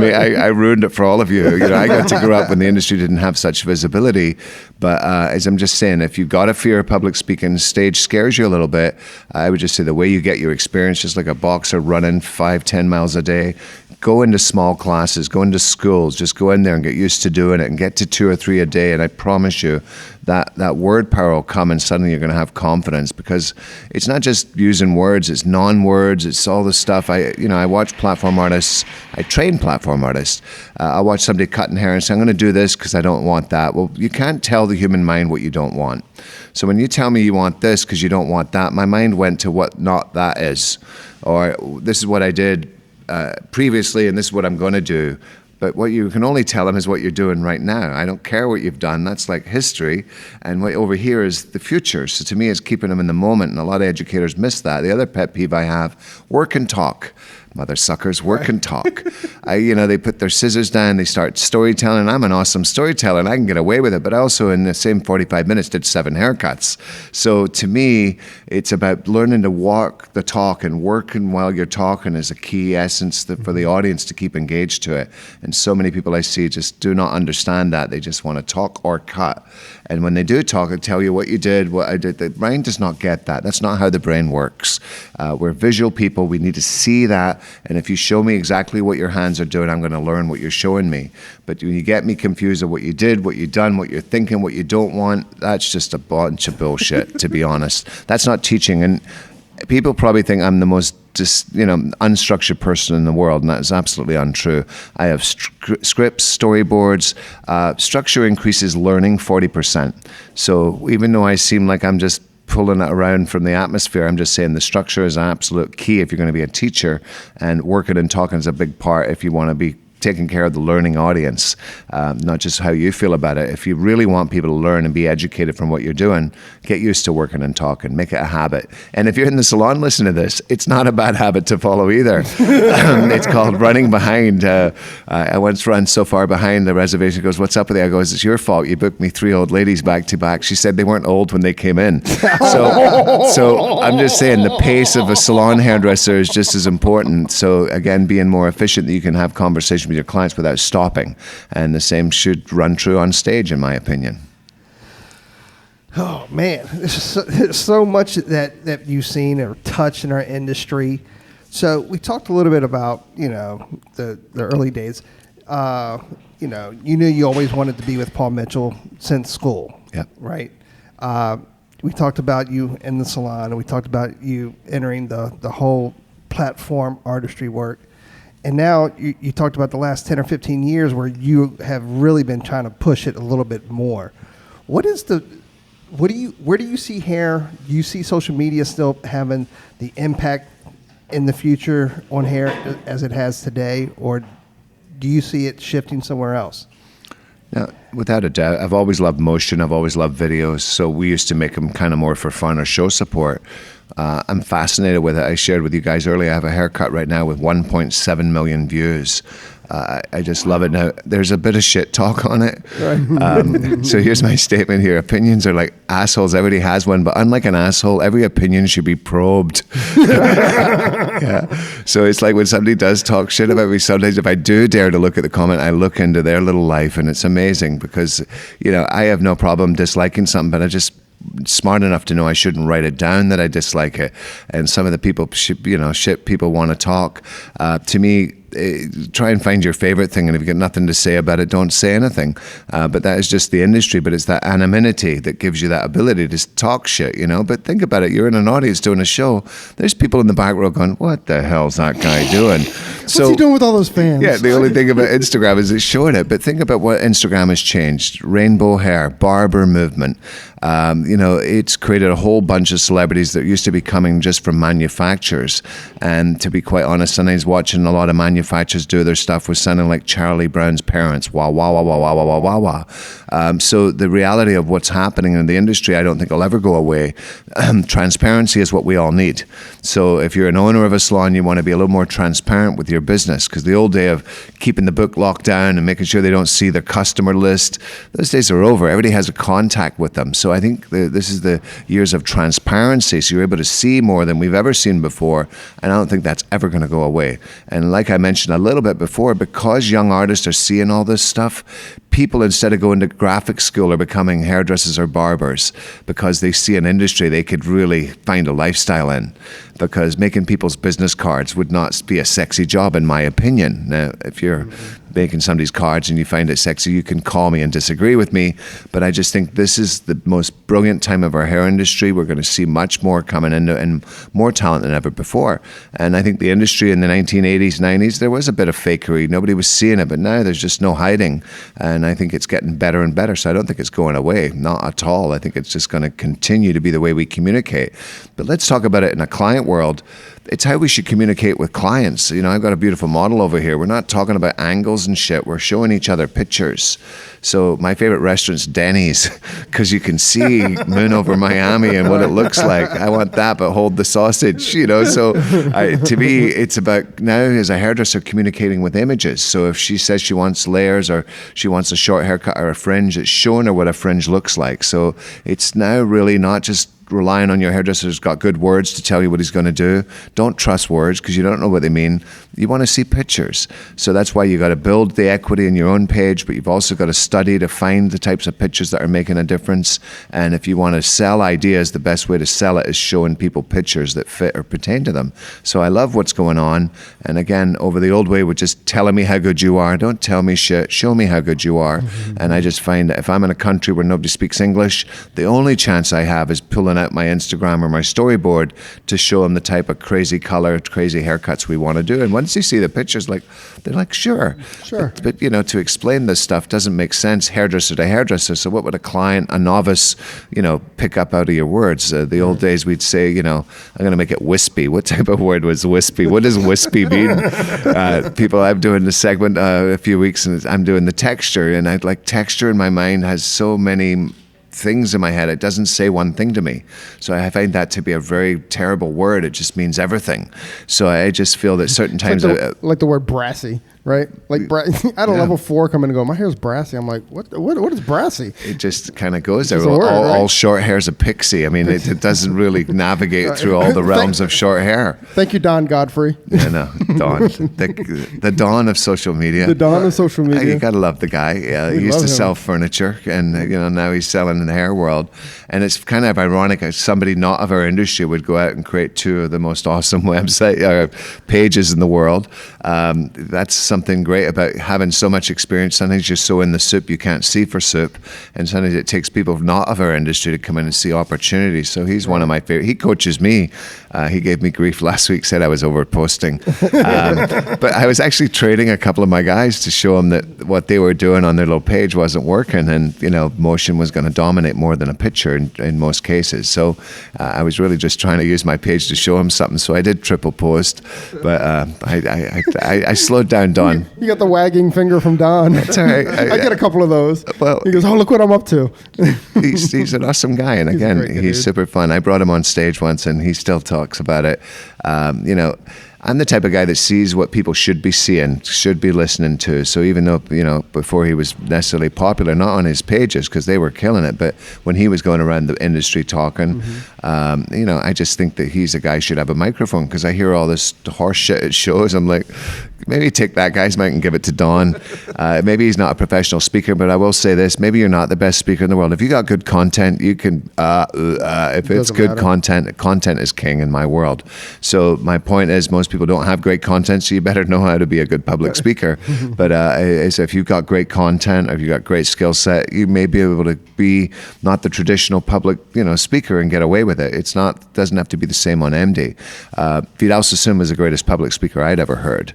ruined it for all of you. I got to grow up when the industry didn't have such visibility. But as I'm just saying, if you've got a fear of public speaking, stage scares you a little bit, I would just say the way you get your experience, just like a boxer running 5-10 miles a day, go into small classes, go into schools, just go in there and get used to doing it and get to 2 or 3 a day. And I promise you that word power will come and suddenly you're going to have confidence, because it's not just using words, it's non-words, it's all the stuff. I watch platform artists, I train platform artists. I watch somebody cutting hair and say, I'm going to do this because I don't want that. Well, you can't tell the human mind what you don't want. So when you tell me you want this because you don't want that, my mind went to what not that is. Or this is what I did previously and this is what I'm going to do. But what you can only tell them is what you're doing right now. I don't care what you've done. That's like history. And what over here is the future. So to me, it's keeping them in the moment. And a lot of educators miss that. The other pet peeve I have, work and talk. Mother suckers, work and talk. They put their scissors down, they start storytelling. I'm an awesome storyteller and I can get away with it. But I also, in the same 45 minutes, did 7 haircuts. So to me, it's about learning to walk the talk, and working while you're talking is a key essence for the audience to keep engaged to it. And so many people I see just do not understand that. They just want to talk or cut. And when they do talk, I tell you what you did, what I did. The brain does not get that. That's not how the brain works. We're visual people. We need to see that. And if you show me exactly what your hands are doing, I'm going to learn what you're showing me. But when you get me confused of what you did, what you've done, what you're thinking, what you don't want, that's just a bunch of bullshit, to be honest. That's not teaching. And people probably think I'm the most unstructured person in the world, and that is absolutely untrue. I have scripts, storyboards. Structure increases learning 40%. So even though I seem like I'm just pulling it around from the atmosphere, I'm just saying the structure is an absolute key if you're going to be a teacher, and working and talking is a big part if you want to be taking care of the learning audience, not just how you feel about it. If you really want people to learn and be educated from what you're doing, get used to working and talking, make it a habit. And if you're in the salon listening to this, it's not a bad habit to follow either. It's called running behind. I once ran so far behind the reservation. She goes, "What's up with you?" I go, "It's your fault. You booked me 3 old ladies back to back." She said they weren't old when they came in. So I'm just saying the pace of a salon hairdresser is just as important. So again, being more efficient, that you can have conversation with your clients without stopping. And the same should run true on stage, in my opinion. Oh man, there's so much that you've seen or touched in our industry. So we talked a little bit about, the early days. You knew you always wanted to be with Paul Mitchell since school. Yeah. Right. We talked about you in the salon, and we talked about you entering the whole platform artistry work. And now you talked about the last 10 or 15 years where you have really been trying to push it a little bit more. Where do you see hair? Do you see social media still having the impact in the future on hair as it has today, or do you see it shifting somewhere else? Now, without a doubt, I've always loved motion. I've always loved videos. So we used to make them kind of more for fun or show support. I'm fascinated with it. I shared with you guys earlier, I have a haircut right now with 1.7 million views. I just love it. Now, there's a bit of shit talk on it. Right. So here's my statement here. Opinions are like assholes. Everybody has one. But unlike an asshole, every opinion should be probed. Yeah. So it's like when somebody does talk shit about me, sometimes if I do dare to look at the comment, I look into their little life. And it's amazing because, I have no problem disliking something, but I just smart enough to know I shouldn't write it down that I dislike it. And some of the people, shit people want to talk. To me, try and find your favorite thing, and if you got nothing to say about it, don't say anything. But that is just the industry. But it's that anonymity that gives you that ability to talk shit, But think about it. You're in an audience doing a show. There's people in the back row going, "What the hell's that guy doing?" What's he doing with all those fans? Yeah, the only thing about Instagram is it's showing it. But think about what Instagram has changed. Rainbow hair, barber movement. It's created a whole bunch of celebrities that used to be coming just from manufacturers. And to be quite honest, sometimes watching a lot of manufacturers do their stuff was sounding like Charlie Brown's parents. Wah, wah, wah, wah, wah, wah, wah, wah, wah. So the reality of what's happening in the industry, I don't think will ever go away. Transparency is what we all need. So if you're an owner of a salon, you want to be a little more transparent with your business, because the old day of keeping the book locked down and making sure they don't see their customer list, those days are over. Everybody has a contact with them. So I think this is the years of transparency. So you're able to see more than we've ever seen before. And I don't think that's ever going to go away. And like I mentioned a little bit before, because young artists are seeing all this stuff, people, instead of going to graphic school, are becoming hairdressers or barbers because they see an industry they could really find a lifestyle in. Because making people's business cards would not be a sexy job, in my opinion. Now, if you're making somebody's cards and you find it sexy, you can call me and disagree with me. But I just think this is the most brilliant time of our hair industry. We're going to see much more coming in and more talent than ever before. And I think the industry in the 1980s, 90s, there was a bit of fakery. Nobody was seeing it, but now there's just no hiding. And I think it's getting better and better. So I don't think it's going away, not at all. I think it's just going to continue to be the way we communicate. But let's talk about it in a client world. It's how we should communicate with clients. I've got a beautiful model over here. We're not talking about angles and shit. We're showing each other pictures. So my favorite restaurant's Denny's, because you can see Moon over Miami and what it looks like. I want that, but hold the sausage, So to me, it's about now as a hairdresser communicating with images. So if she says she wants layers or she wants a short haircut or a fringe, it's showing her what a fringe looks like. So it's now really not just relying on your hairdresser who's got good words to tell you what he's going to do. Don't trust words because you don't know what they mean. You want to see pictures. So that's why you got to build the equity in your own page, but you've also got to study to find the types of pictures that are making a difference. And if you want to sell ideas, the best way to sell it is showing people pictures that fit or pertain to them. So I love what's going on. And again, over the old way with just telling me how good you are, don't tell me shit, show me how good you are. Mm-hmm. And I just find that if I'm in a country where nobody speaks English, the only chance I have is pulling out my Instagram or my storyboard to show them the type of crazy color, crazy haircuts we want to do. And once they see the pictures, they're like, sure. But to explain this stuff doesn't make sense hairdresser to hairdresser. So what would a client, a novice, pick up out of your words? The old days we'd say, I'm going to make it wispy. What type of word was wispy? What does wispy mean? I'm doing the segment a few weeks, and I'm doing the texture, and I'd like texture in my mind has so many things in my head. It doesn't say one thing to me. So I find that to be a very terrible word. It just means everything. So I just feel that certain times... like the word brassy, right? Like I had a level 4 come in and go, my hair's brassy. I'm like, what is brassy? It just kind of goes there. Word, all short hair's a pixie. I mean, it doesn't really navigate through all the realms of short hair. Thank you, Don Godfrey. Yeah, no, Don. The dawn of social media. The dawn of social media. You got to love the guy. He used to sell furniture, and now he's selling in the hair world. And it's kind of ironic. Somebody not of our industry would go out and create 2 of the most awesome website pages in the world. That's something great about having so much experience. Sometimes you're so in the soup you can't see for soup, and sometimes it takes people not of our industry to come in and see opportunities. So he's one of my favorite. He coaches me. He gave me grief last week, said I was over posting, but I was actually trading a couple of my guys to show them that what they were doing on their little page wasn't working, and motion was going to dominate more than a picture in most cases. So I was really just trying to use my page to show him something. So I did triple post, but I slowed down Don. You got the wagging finger from Don. That's all right. I get a couple of those. Well, he goes, oh, look what I'm up to. he's an awesome guy. And again, he's super fun. I brought him on stage once, and he still talks about it. I'm the type of guy that sees what people should be seeing, should be listening to. So even though, before he was necessarily popular, not on his pages because they were killing it, but when he was going around the industry talking, I just think that he's a guy who should have a microphone, because I hear all this horse shit at shows. I'm like, maybe take that guy's mic and give it to Don. Maybe he's not a professional speaker, but I will say this, maybe you're not the best speaker in the world. If you got good content, you can, if it's good content is king in my world. So my point is, most people don't have great content, so you better know how to be a good public speaker. But if you've got great content, or if you've got great skill set, you may be able to be not the traditional public speaker and get away with it. Doesn't have to be the same on MD. Vidal Sassoon was the greatest public speaker I'd ever heard.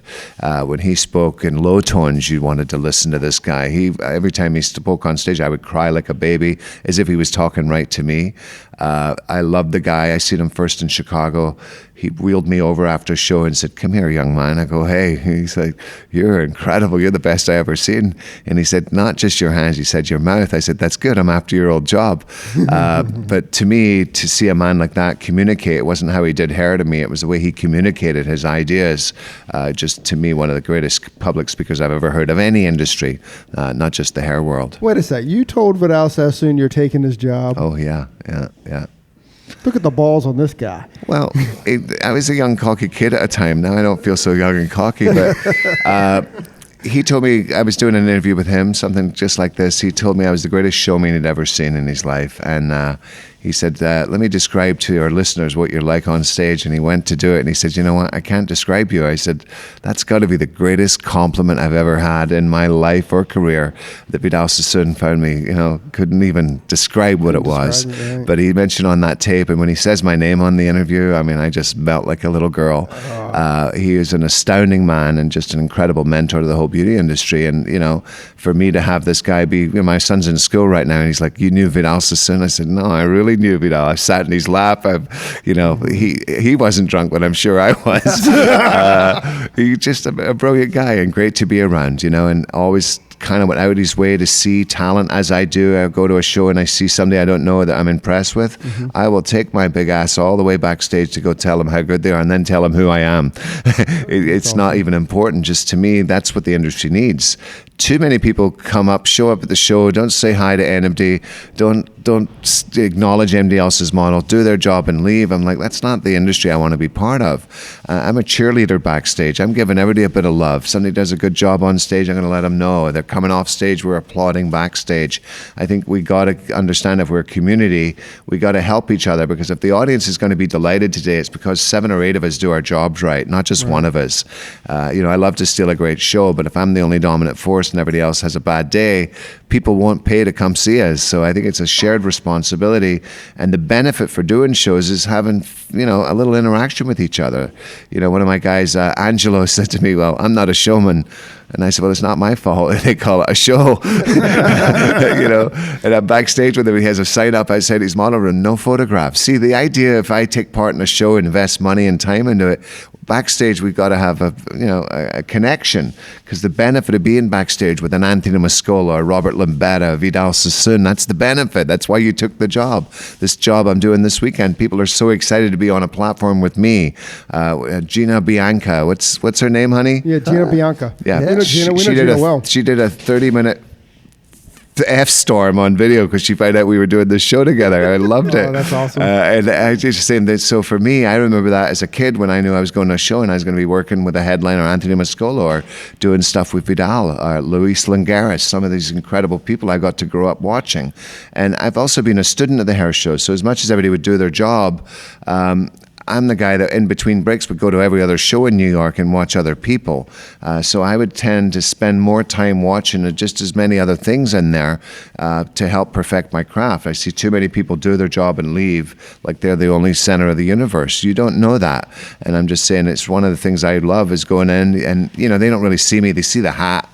When he spoke in low tones, you wanted to listen to this guy. Every time he spoke on stage, I would cry like a baby, as if he was talking right to me. I loved the guy. I seen him first in Chicago. He wheeled me over after a show and said, "Come here, young man." I go, "Hey." He's like, "You're incredible. You're the best I ever seen." And he said, "Not just your hands." He said, "Your mouth." I said, "That's good. I'm after your old job." But to me, to see a man like that communicate, it wasn't how he did hair to me. It was the way he communicated his ideas. Just to me, one of the greatest public speakers I've ever heard of any industry, not just the hair world. Wait a sec. You told Vidal Sassoon you're taking his job. Oh, yeah. Look at the balls on this guy. Well, I was a young, cocky kid at a time. Now I don't feel so young and cocky, but he told me, I was doing an interview with him, something just like this. He told me I was the greatest showman he'd ever seen in his life. And he said, "Let me describe to our listeners what you're like on stage." And he went to do it. And he said, "You know what? I can't describe you." I said, "That's got to be the greatest compliment I've ever had in my life or career." That Vidal Sassoon found me, couldn't even describe what it was. Right. But he mentioned on that tape, and when he says my name on the interview, I mean, I just melt like a little girl. He is an astounding man and just an incredible mentor to the whole beauty industry. And, for me to have this guy be, my son's in school right now, and he's like, "You knew Vidal Sassoon?" I said, "No, I really knew Vidal. I sat in his lap. He wasn't drunk, but I'm sure I was." He's just a brilliant guy and great to be around, and always kind of went out his way to see talent as I do. I go to a show and I see somebody I don't know that I'm impressed with. Mm-hmm. I will take my big ass all the way backstage to go tell them how good they are and then tell them who I am. It's not even important. Just to me, that's what the industry needs. Too many people come up, show up at the show, don't say hi to NMD, don't acknowledge MD else's model, do their job and leave. I'm like, that's not the industry I want to be part of. I'm a cheerleader backstage. I'm giving everybody a bit of love. Somebody does a good job on stage, I'm going to let them know. They're coming off stage, we're applauding backstage. I think we got to understand, if we're a community, we got to help each other, because if the audience is going to be delighted today, it's because 7 or 8 of us do our jobs right, not just one of us. I love to steal a great show, but if I'm the only dominant force and everybody else has a bad day, people won't pay to come see us. So I think it's a shared responsibility, and the benefit for doing shows is having, a little interaction with each other. One of my guys, Angelo, said to me, well, I'm not a showman. And I said, well, it's not my fault. They call it a show. And I'm backstage with him. He has a sign up outside his model room, no photographs. See, the idea, if I take part in a show, invest money and time into it, backstage we've got to have a connection, because the benefit of being backstage with an Anthony Mascola or Robert Lambetta, Vidal Sassoon, that's the benefit. That's why you took the job. This job I'm doing this weekend, people are so excited to be on a platform with me. Gina Bianca, what's her name, honey? Yeah, Gina Bianca. Yeah, we know Gina well. She did a 30-minute F-storm on video because she found out we were doing this show together. I loved it. Oh, that's awesome. And I was just saying that, so for me, I remember that as a kid when I knew I was going to a show and I was going to be working with a headliner, Anthony Mascola, or doing stuff with Vidal or Luis Longaris, some of these incredible people I got to grow up watching. And I've also been a student of the hair show, so as much as everybody would do their job, I'm the guy that in between breaks would go to every other show in New York and watch other people. So I would tend to spend more time watching just as many other things in there to help perfect my craft. I see too many people do their job and leave like they're the only center of the universe. You don't know that. And I'm just saying, it's one of the things I love is going in and, they don't really see me. They see the hat.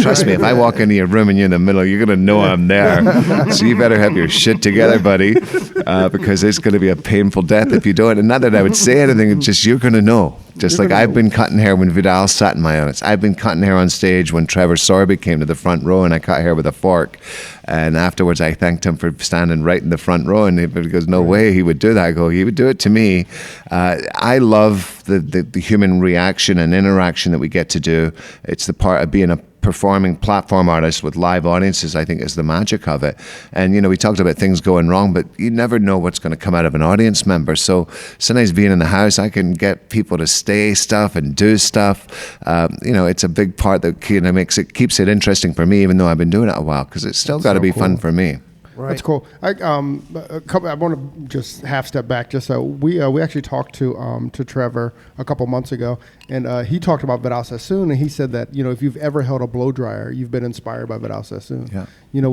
Trust me, if I walk into your room and you're in the middle, you're going to know I'm there. So you better have your shit together, buddy, because it's going to be a painful death if you don't. And not that I would say anything, it's just you're going to know. Just like I've been cutting hair when Vidal sat in my audience. I've been cutting hair on stage when Trevor Sorby came to the front row and I cut hair with a fork. And afterwards I thanked him for standing right in the front row. And he goes, no way he would do that. I go, he would do it to me. I love the human reaction and interaction that we get to do. It's the part of being a performing platform artist with live audiences, I think, is the magic of it. And, we talked about things going wrong, but you never know what's going to come out of an audience member. So sometimes being in the house, I can get people to stay stuff and do stuff. It's a big part that keeps it interesting for me, even though I've been doing it a while, because it's still got to be fun for me. Right. That's cool. I want to just half step back. Just so we actually talked to Trevor a couple months ago, and he talked about Vidal Sassoon, and he said that if you've ever held a blow dryer, you've been inspired by Vidal Sassoon. Yeah.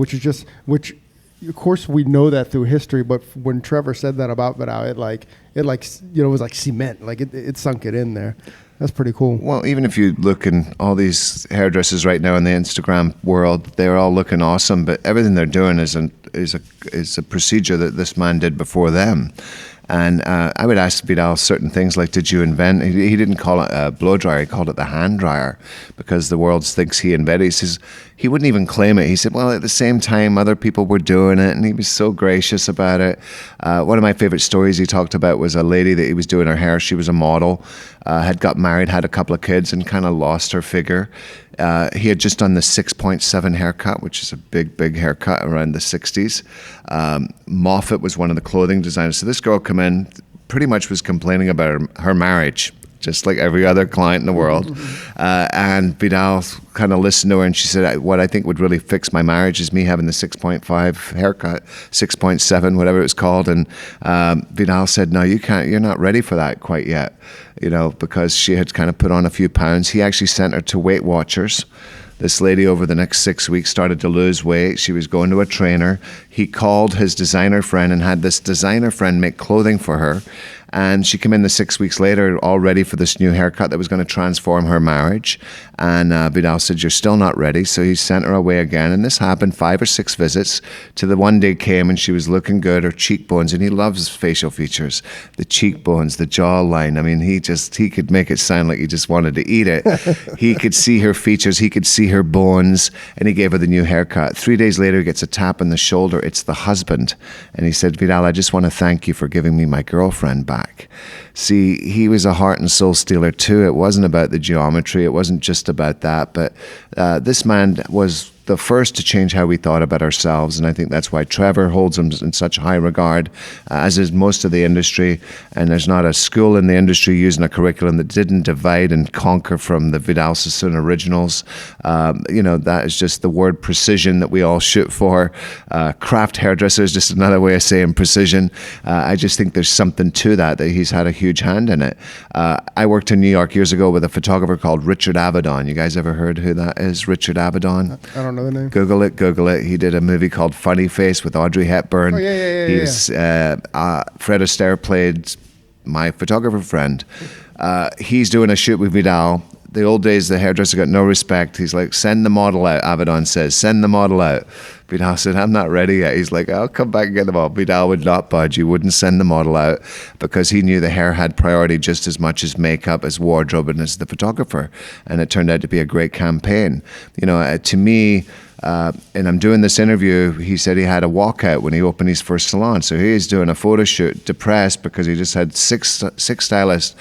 Which of course we know that through history, but when Trevor said that about Vidal, it was like cement, like it sunk it in there. That's pretty cool. Well, even if you look in all these hairdressers right now in the Instagram world, they're all looking awesome, but everything they're doing is a procedure that this man did before them. And I would ask Vidal certain things like, did you invent? He didn't call it a blow dryer, he called it the hand dryer, because the world thinks he invented it. He says, he wouldn't even claim it. He said, well, at the same time, other people were doing it, and he was so gracious about it. One of my favorite stories he talked about was a lady that he was doing her hair. She was a model, had got married, had a couple of kids, and kind of lost her figure. He had just done the 6.7 haircut, which is a big haircut around the 60s. Moffat was one of the clothing designers. So this girl came in, pretty much was complaining about her marriage, just like every other client in the world. And Vidal kind of listened to her, and she said, what I think would really fix my marriage is me having the 6.5 haircut, 6.7, whatever it was called. And Vidal said, no, you can't, you're not ready for that quite yet, because she had kind of put on a few pounds. He actually sent her to Weight Watchers. This lady over the next 6 weeks started to lose weight. She was going to a trainer. He called his designer friend and had this designer friend make clothing for her. And she came in the 6 weeks later all ready for this new haircut that was going to transform her marriage. And Vidal said, you're still not ready. So he sent her away again. And this happened 5 or 6 visits to the one day came and she was looking good, her cheekbones. And he loves facial features, the cheekbones, the jawline. I mean, he could make it sound like he just wanted to eat it. He could see her features. He could see her bones. And he gave her the new haircut. 3 days later, he gets a tap on the shoulder. It's the husband. And he said, Vidal, I just want to thank you for giving me my girlfriend back. See, he was a heart and soul stealer too. It wasn't about the geometry. It wasn't just about that. But this man was the first to change how we thought about ourselves. And I think that's why Trevor holds him in such high regard, as is most of the industry. And there's not a school in the industry using a curriculum that didn't divide and conquer from the Vidal Sassoon originals. That is just the word precision that we all shoot for. Craft hairdresser is just another way of saying precision. I just think there's something to that he's had a huge hand in it. I worked in New York years ago with a photographer called Richard Avedon. You guys ever heard who that is, Richard Avedon? I don't don't know the name. Google it. He did a movie called Funny Face with Audrey Hepburn. Oh, yeah. He's Fred Astaire played my photographer friend. He's doing a shoot with Vidal. The old days, the hairdresser got no respect. He's like, send the model out. Avedon says, send the model out. Vidal said, I'm not ready yet. He's like, I'll come back and get the model. Vidal would not budge. He wouldn't send the model out because he knew the hair had priority just as much as makeup, as wardrobe, and as the photographer. And it turned out to be a great campaign. You know, to me, and I'm doing this interview, he said he had a walkout when he opened his first salon. So he's doing a photo shoot, depressed because he just had six stylist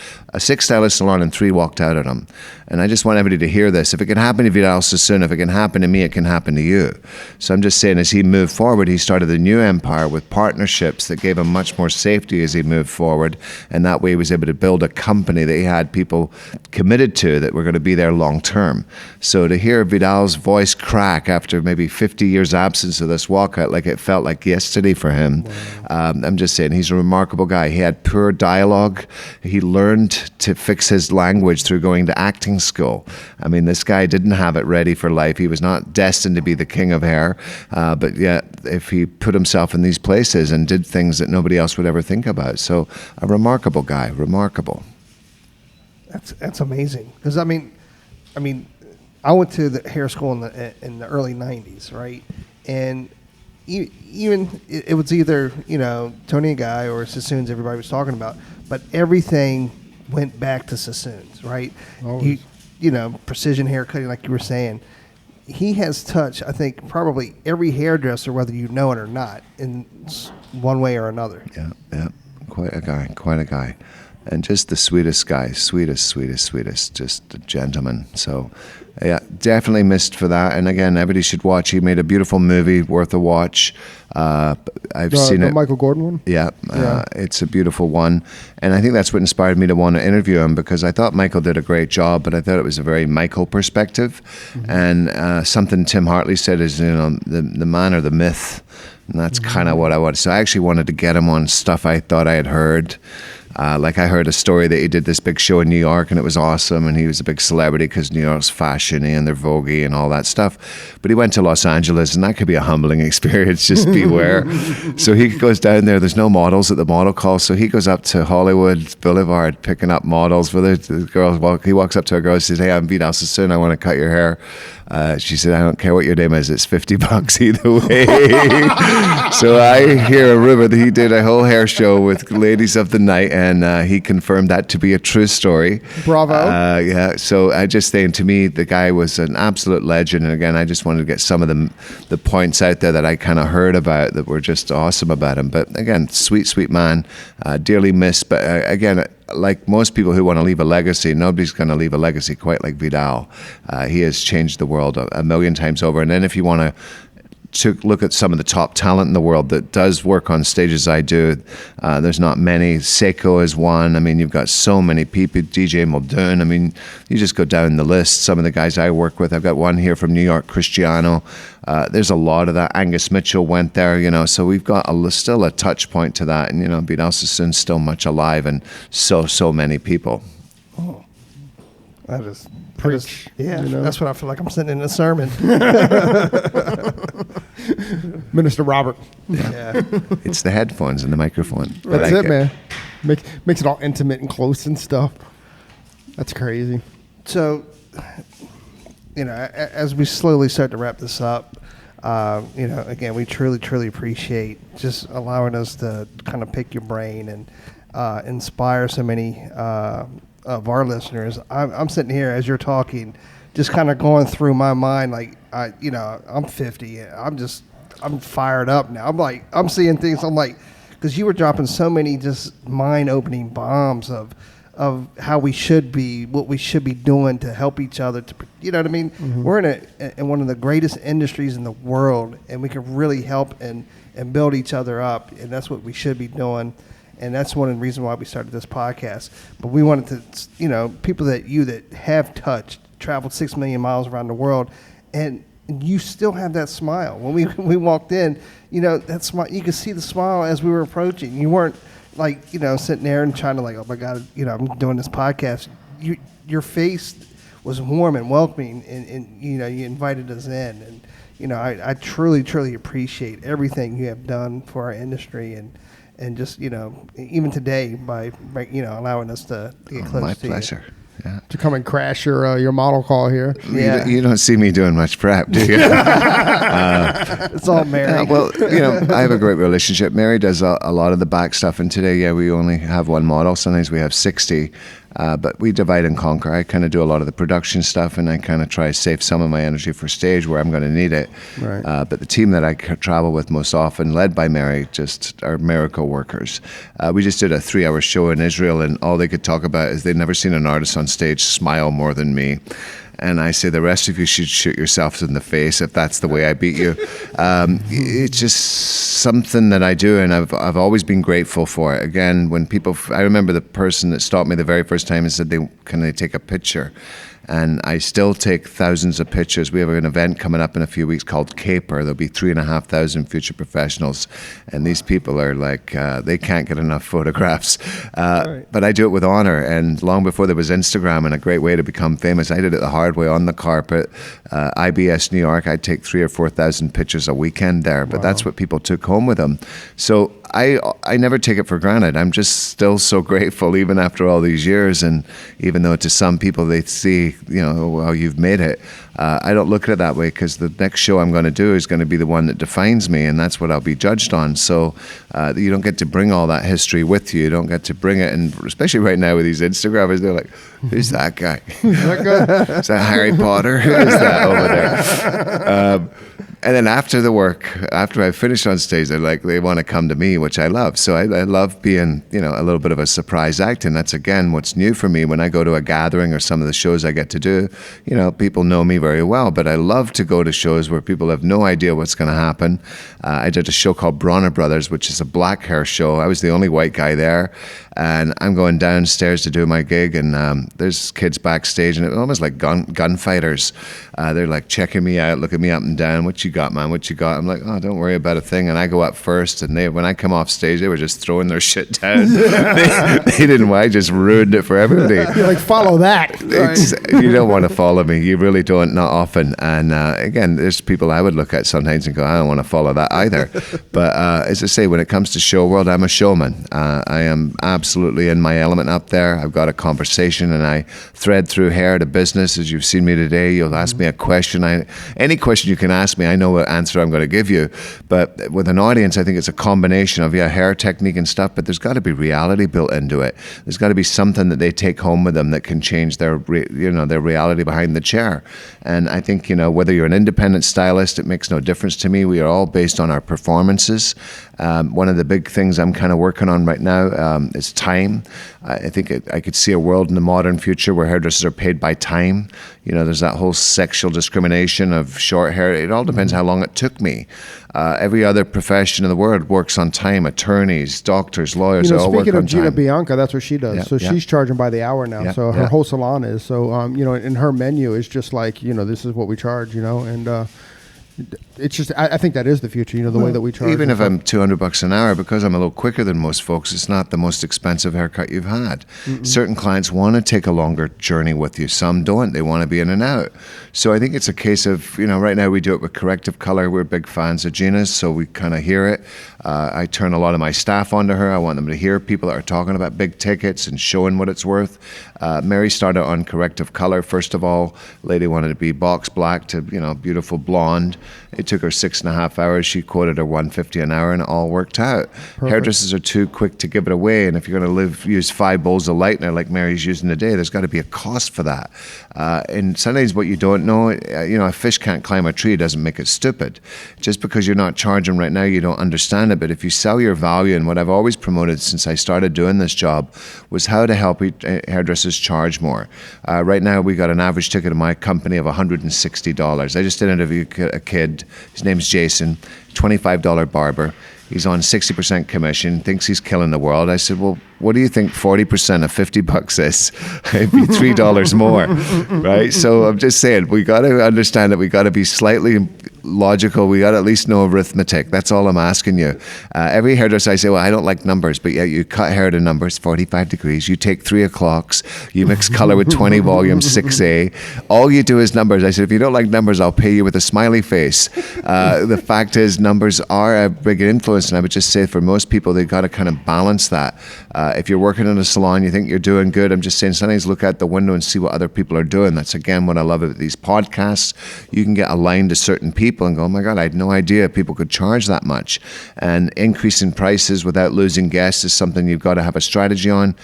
salon and 3 walked out at him. And I just want everybody to hear this. If it can happen to Vidal Sassoon, if it can happen to me, it can happen to you. So I'm just saying, as he moved forward, he started a new empire with partnerships that gave him much more safety as he moved forward. And that way he was able to build a company that he had people committed to that were going to be there long term. So to hear Vidal's voice crack after maybe 50 years absence of this walkout, like it felt like yesterday for him, I'm just saying, he's a remarkable guy. He had poor dialogue. He learned to fix his language through going to acting school. I mean, this guy didn't have it ready for life. He was not destined to be the king of hair. But yet, if he put himself in these places and did things that nobody else would ever think about. So a remarkable guy, remarkable. That's amazing. Because I mean, I went to the hair school in the early '90s, right? And even it was either Tony and Guy or Sassoons. Everybody was talking about, but everything went back to Sassoons, right? Precision hair cutting, like you were saying. He has touched, I think, probably every hairdresser, whether you know it or not, in one way or another. Yeah. Quite a guy. And just the sweetest guy, sweetest, just a gentleman. So, yeah, definitely missed for that. And again, everybody should watch. He made a beautiful movie, worth a watch. I've seen it. The Michael Gordon one? Yeah, it's a beautiful one. And I think that's what inspired me to want to interview him, because I thought Michael did a great job, but I thought it was a very Michael perspective. Mm-hmm. And something Tim Hartley said is, the man or the myth. And that's kind of what I wanted. So I actually wanted to get him on stuff I thought I had heard. Like I heard a story that he did this big show in New York and it was awesome, and he was a big celebrity because New York's fashion-y and they're voguey and all that stuff. But he went to Los Angeles and that could be a humbling experience, just beware. So he goes down there's no models at the model call, so he goes up to Hollywood Boulevard picking up models. The girls he walks up to a girl and says, "Hey, I'm Vidal Sassoon, I want to cut your hair." She said, "I don't care what your name is, it's $50 either way." So I hear a rumor that he did a whole hair show with ladies of the night, and he confirmed that to be a true story. Bravo. Yeah, so I just think, to me, the guy was an absolute legend. And again, I just wanted to get some of the points out there that I kind of heard about that were just awesome about him. But again, sweet man, dearly missed. But again, like most people who want to leave a legacy, nobody's going to leave a legacy quite like Vidal. He has changed the world a million times over. And then if you want to look at some of the top talent in the world that does work on stages I do, there's not many. Seiko is one. I mean, you've got so many people. DJ Muldoon. I mean, you just go down the list. Some of the guys I work with, I've got one here from New York, Cristiano. There's a lot of that. Angus Mitchell went there, so we've got still a touch point to that. And, Vidal Sassoon's still much alive, and so many people. Oh, that is... Preach. That's what I feel like I'm sitting in a sermon. Minister Robert. Yeah. It's the headphones and the microphone. That's it, man. Makes it all intimate and close and stuff. That's crazy. So, as we slowly start to wrap this up, again, we truly appreciate just allowing us to kind of pick your brain and inspire so many of our listeners. I'm sitting here as you're talking, just kind of going through my mind, like I'm 50. I'm fired up now. I'm seeing things. I'm like, because you were dropping so many just mind-opening bombs of how we should be, what we should be doing to help each other. You know what I mean? Mm-hmm. We're in one of the greatest industries in the world, and we can really help and build each other up, and that's what we should be doing. And that's one of the reasons why we started this podcast. But we wanted to, people that have traveled 6 million miles around the world, and you still have that smile. When we walked in, that smile, you could see the smile as we were approaching. You weren't sitting there and trying to oh my God, I'm doing this podcast. Your face was warm and welcoming, and you invited us in, and I truly, truly appreciate everything you have done for our industry, and just even today by allowing us to get close my to pleasure. you. Yeah. To come and crash your model call here. Yeah. You don't see me doing much prep, do you? It's all Mary. Well, I have a great relationship. Mary does a lot of the back stuff, and today, we only have one model. Sometimes we have 60, but we divide and conquer. I kind of do a lot of the production stuff, and I kind of try to save some of my energy for stage where I'm going to need it. Right. But the team that I travel with most often, led by Mary, just are miracle workers. We just did a 3-hour show in Israel, and all they could talk about is they'd never seen an artist on stage smile more than me. And I say, the rest of you should shoot yourselves in the face if that's the way I beat you. It's just something that I do, and I've always been grateful for it. Again, when people, I remember the person that stopped me the very first time and said, can they take a picture? And I still take thousands of pictures. We have an event coming up in a few weeks called Caper. There'll be 3,500 future professionals. And these people are like, they can't get enough photographs. Right. But I do it with honor. And long before there was Instagram and a great way to become famous, I did it the hard way on the carpet. IBS New York, I'd take 3,000 or 4,000 pictures a weekend there. But that's what people took home with them. So I never take it for granted. I'm just still so grateful even after all these years. And even though to some people they see, well, you've made it. I don't look at it that way, because the next show I'm going to do is going to be the one that defines me, and that's what I'll be judged on. So you don't get to bring all that history with you. You don't get to bring it, and especially right now with these Instagrammers, they're like, who's that guy? Is that Harry Potter? Who is that over there? And then after the work, after I finish on stage, they want to come to me, which I love. So I love being, a little bit of a surprise act. And that's, again, what's new for me when I go to a gathering or some of the shows I get to do. People know me very well, but I love to go to shows where people have no idea what's going to happen. I did a show called Bronner Brothers, which is a black hair show. I was the only white guy there. And I'm going downstairs to do my gig, and there's kids backstage, and it's almost like gunfighters. They're like checking me out, looking me up and down. What you got, man? What you got? I'm like, oh, don't worry about a thing. And I go up first, and when I come off stage, they were just throwing their shit down. they didn't. I just ruined it for everybody. You're like, follow that. You don't want to follow me. You really don't, not often. And again, there's people I would look at sometimes and go, I don't want to follow that either. But as I say, when it comes to show world, I'm a showman. I am absolutely in my element up there. I've got a conversation, and I thread through hair to business. As you've seen me today, you'll ask me a question. Any question you can ask me, I know what answer I'm going to give you. But with an audience, I think it's a combination of hair technique and stuff, but there's got to be reality built into it. There's got to be something that they take home with them that can change their reality behind the chair. And I think, whether you're an independent stylist, it makes no difference to me. We are all based on our performances. One of the big things I'm kind of working on right now is time. I think I could see a world in the modern future where hairdressers are paid by time. There's that whole sexual discrimination of short hair. It all depends how long it took me. Every other profession in the world works on time. Attorneys, doctors, lawyers, they all work on time. Speaking of Gina Bianca, that's what she does. Yeah, so she's charging by the hour now. So her whole salon is. So, and her menu is just like, this is what we charge, and it's just, I think that is the future, the way that we charge. Even if I'm $200 an hour, because I'm a little quicker than most folks, it's not the most expensive haircut you've had. Mm-mm. Certain clients want to take a longer journey with you. Some don't. They want to be in and out. So I think it's a case of, right now we do it with corrective color. We're big fans of Gina's, so we kind of hear it. I turn a lot of my staff onto her. I want them to hear people that are talking about big tickets and showing what it's worth. Mary started on corrective color. First of all, lady wanted to be box black to, beautiful blonde. It took her 6.5 hours. She quoted her $150 an hour, and it all worked out. Perfect. Hairdressers are too quick to give it away, and if you're going to use 5 bowls of lightener like Mary's using today, there's got to be a cost for that. And sometimes what you don't know, a fish can't climb a tree doesn't make it stupid. Just because you're not charging right now, you don't understand it. But if you sell your value, and what I've always promoted since I started doing this job was how to help hairdressers charge more. Right now, we got an average ticket in my company of $160. I just did an interview a kid. His name's Jason, $25 barber. He's on 60% commission, thinks he's killing the world. I said, well, what do you think 40% of $50 is? It'd be $3 more, right? So I'm just saying, we got to understand that we got to be slightly logical. We got to at least know arithmetic. That's all I'm asking you. Every hairdresser, I say, well, I don't like numbers, but yeah, you cut hair to numbers, 45 degrees. You take 3 o'clocks. You mix color with 20 volumes, 6A. All you do is numbers. I said, if you don't like numbers, I'll pay you with a smiley face. The fact is, numbers are a big influence, and I would just say for most people, they've got to kind of balance that. If you're working in a salon, you think you're doing good, I'm just saying sometimes look out the window and see what other people are doing. That's, again, what I love about these podcasts. You can get aligned to certain people and go, oh my God, I had no idea people could charge that much. And increasing prices without losing guests is something you've got to have a strategy on.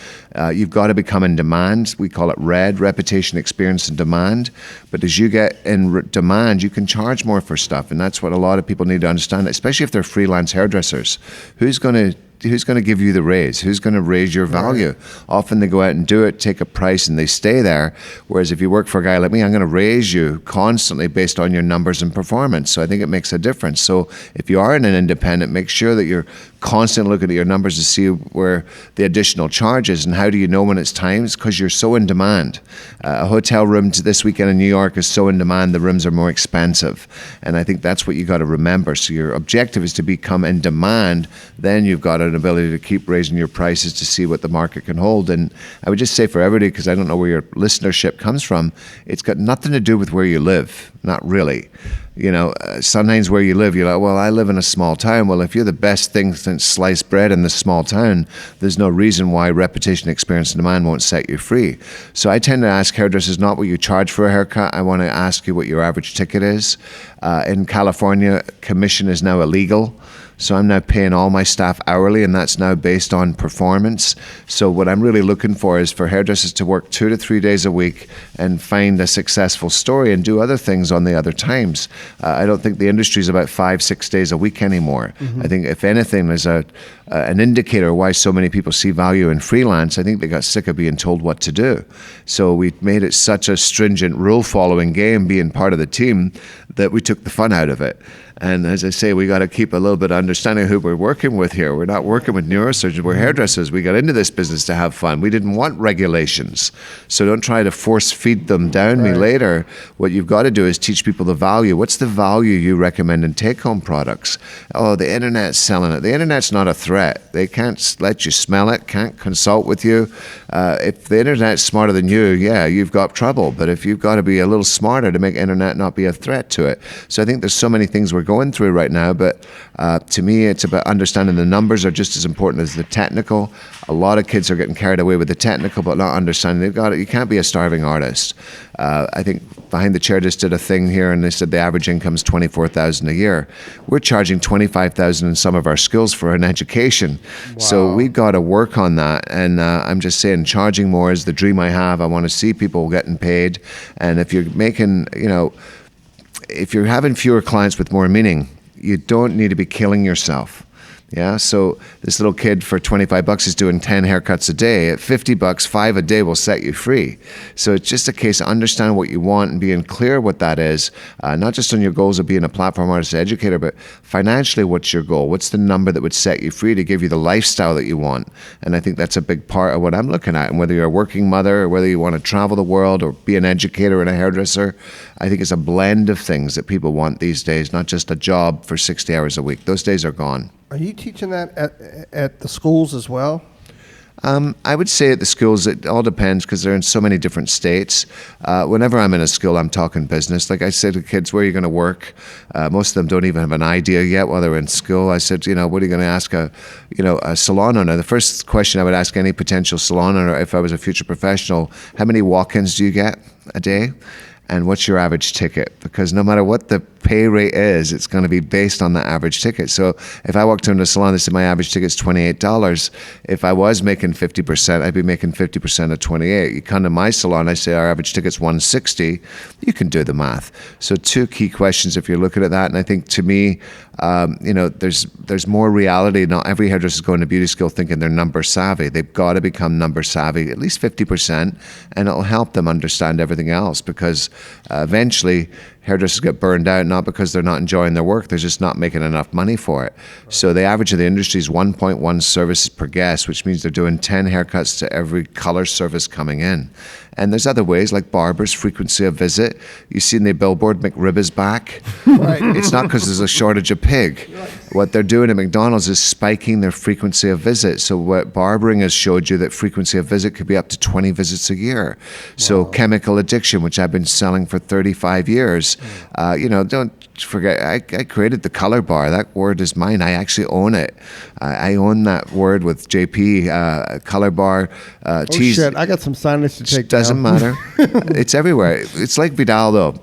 You've got to become in demand. We call it RED, reputation, experience, and demand. But as you get in demand, you can charge more for stuff. And that's what a lot of people need to understand, especially if they're freelance hairdressers. Who's going to give you the raise? Who's going to raise your value? Often they go out and do it, take a price, and they stay there. Whereas if you work for a guy like me, I'm going to raise you constantly based on your numbers and performance. So I think it makes a difference. So if you are an independent, make sure that you're constantly looking at your numbers to see where the additional charge is. And how do you know when it's time? It's because you're so in demand. A hotel room this weekend in New York is so in demand, the rooms are more expensive. And I think that's what you got to remember. So your objective is to become in demand. Then you've got an ability to keep raising your prices to see what the market can hold. And I would just say for everybody, because I don't know where your listenership comes from, it's got nothing to do with where you live. Not really. You know, sometimes where you live, you're like, well, I live in a small town. Well, if you're the best thing since sliced bread in this small town, there's no reason why reputation, experience, and demand won't set you free. So I tend to ask hairdressers not what you charge for a haircut. I want to ask you what your average ticket is. In California, commission is now illegal. So I'm now paying all my staff hourly, and that's now based on performance. So what I'm really looking for is for hairdressers to work 2 to 3 days a week and find a successful story and do other things on the other times. I don't think the industry is about 5-6 days a week anymore. Mm-hmm. I think if anything, there's an indicator why so many people see value in freelance. I think they got sick of being told what to do. So we made it such a stringent rule-following game, being part of the team, that we took the fun out of it. And as I say, we got to keep a little bit of understanding of who we're working with here. We're not working with neurosurgeons, we're hairdressers. We got into this business to have fun. We didn't want regulations. So don't try to force feed them down me later. What you've got to do is teach people the value. What's the value you recommend in take-home products? Oh, the internet's selling it. The internet's not a threat. They can't let you smell it, can't consult with you. If the internet's smarter than you, yeah, you've got trouble. But if you've got to be a little smarter to make internet not be a threat to it. So I think there's so many things we're going through right now, but to me it's about understanding the numbers are just as important as the technical. A lot of kids are getting carried away with the technical but not understanding they've got it. You can't be a starving artist. I think Behind the Chair just did a thing here and they said the average income is $24,000 a year. We're charging $25,000 in some of our schools for an education. Wow. So we've got to work on that, and I'm just saying charging more is the dream I have. I want to see people getting paid, and if you're making, if you're having fewer clients with more meaning, you don't need to be killing yourself. Yeah, so this little kid for $25 is doing 10 haircuts a day. At $50, 5 a day will set you free. So it's just a case of understanding what you want and being clear what that is, not just on your goals of being a platform artist educator, but financially, what's your goal? What's the number that would set you free to give you the lifestyle that you want? And I think that's a big part of what I'm looking at. And whether you're a working mother or whether you want to travel the world or be an educator and a hairdresser, I think it's a blend of things that people want these days, not just a job for 60 hours a week. Those days are gone. Are you teaching that at the schools as well? I would say at the schools, it all depends because they're in so many different states. Whenever I'm in a school, I'm talking business. Like I said to kids, where are you going to work? Most of them don't even have an idea yet while they're in school. I said, what are you going to ask a salon owner? The first question I would ask any potential salon owner if I was a future professional, how many walk-ins do you get a day? And what's your average ticket? Because no matter what the pay rate is, it's going to be based on the average ticket. So if I walked into a salon, they said my average ticket's $28. If I was making 50%, I'd be making 50% of 28. You come to my salon, I say our average ticket's $160. You can do the math. So 2 key questions if you're looking at that. And I think to me, there's more reality. Not every hairdresser is going to beauty school thinking they're number savvy. They've got to become number savvy, at least 50%, and it'll help them understand everything else because eventually hairdressers get burned out, not because they're not enjoying their work, they're just not making enough money for it. Right. So the average of the industry is 1.1 services per guest, which means they're doing 10 haircuts to every color service coming in. And there's other ways, like barbers, frequency of visit. You've seen the billboard, McRib is back. Right. It's not because there's a shortage of pig. Right. What they're doing at McDonald's is spiking their frequency of visit. So what barbering has showed you that frequency of visit could be up to 20 visits a year. Wow. So chemical addiction, which I've been selling for 35 years, don't forget, I created the color bar. That word is mine. I actually own it. I own that word with JP, color bar. Shit, I got some signage to take down. Doesn't matter. It's everywhere. It's like Vidal, though.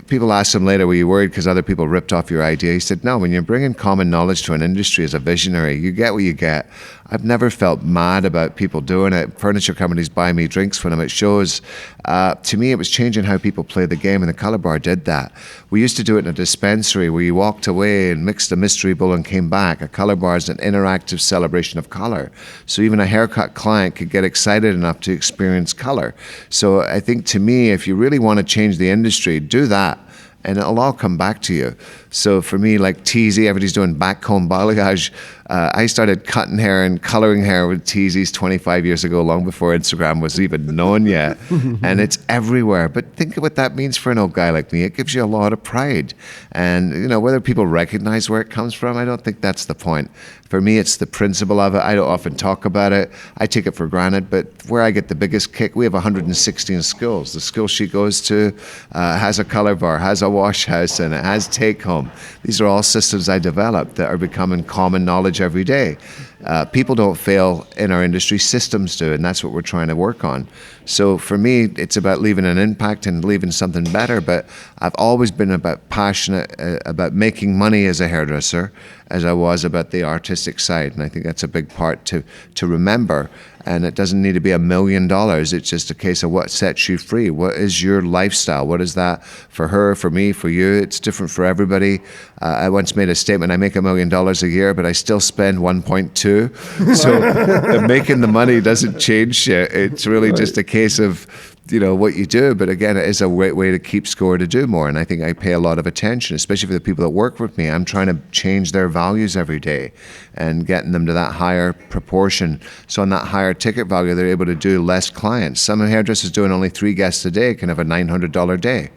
People asked him later, were you worried because other people ripped off your idea? He said, no, when you're bringing common knowledge to an industry as a visionary, you get what you get. I've never felt mad about people doing it. Furniture companies buy me drinks when I'm at shows. To me, it was changing how people play the game, and the color bar did that. We used to do it in a dispensary where you walked away and mixed a mystery bowl and came back. A color bar is an interactive celebration of color. So even a haircut client could get excited enough to experience color. So I think, to me, if you really want to change the industry, do that, and it'll all come back to you. So for me, like teasy, everybody's doing back comb balayage. I started cutting hair and coloring hair with teasies 25 years ago, long before Instagram was even known yet. And it's everywhere. But think of what that means for an old guy like me. It gives you a lot of pride. And, whether people recognize where it comes from, I don't think that's the point. For me, it's the principle of it. I don't often talk about it. I take it for granted. But where I get the biggest kick, we have 116 schools. The school she goes to has a color bar, has a wash house, and it has take home. These are all systems I developed that are becoming common knowledge every day. People don't fail in our industry, systems do, and that's what we're trying to work on. So for me, it's about leaving an impact and leaving something better, but I've always been passionate about making money as a hairdresser as I was about the artistic side, and I think that's a big part to remember. And it doesn't need to be $1 million. It's just a case of what sets you free. What is your lifestyle? What is that for her, for me, for you? It's different for everybody. I once made a statement, I make $1 million a year, but I still spend 1.2. So making the money doesn't change shit. It's really just a case of what you do. But again, it is a great way to keep score to do more. And I think I pay a lot of attention, especially for the people that work with me. I'm trying to change their values every day and getting them to that higher proportion. So on that higher ticket value, they're able to do less clients. Some hairdressers doing only 3 guests a day can have a $900 day.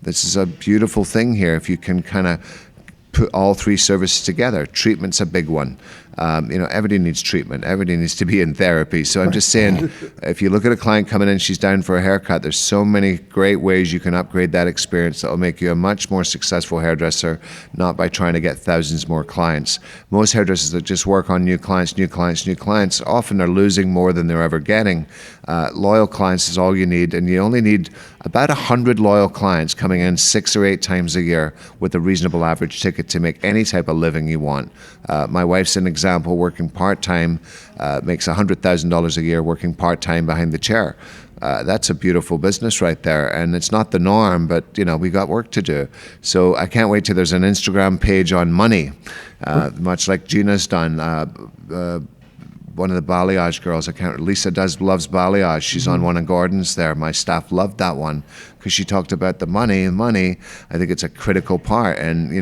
This is a beautiful thing here if you can kind of put all 3 services together. Treatment's a big one. Everybody needs treatment. Everybody needs to be in therapy. So I'm just saying, if you look at a client coming in, she's down for a haircut, there's so many great ways you can upgrade that experience that will make you a much more successful hairdresser, not by trying to get thousands more clients. Most hairdressers that just work on new clients, often are losing more than they're ever getting. Loyal clients is all you need, and you only need about 100 loyal clients coming in 6 or 8 times a year with a reasonable average ticket to make any type of living you want. My wife's an example, working part-time, makes $100,000 a year working part-time behind the chair. That's a beautiful business right there, and it's not the norm, but we got work to do. So I can't wait till there's an Instagram page on money, much like Gina's done. One of the balayage girls, Lisa loves balayage. She's on one of Gordon's there. My staff loved that one because she talked about the money. I think it's a critical part, and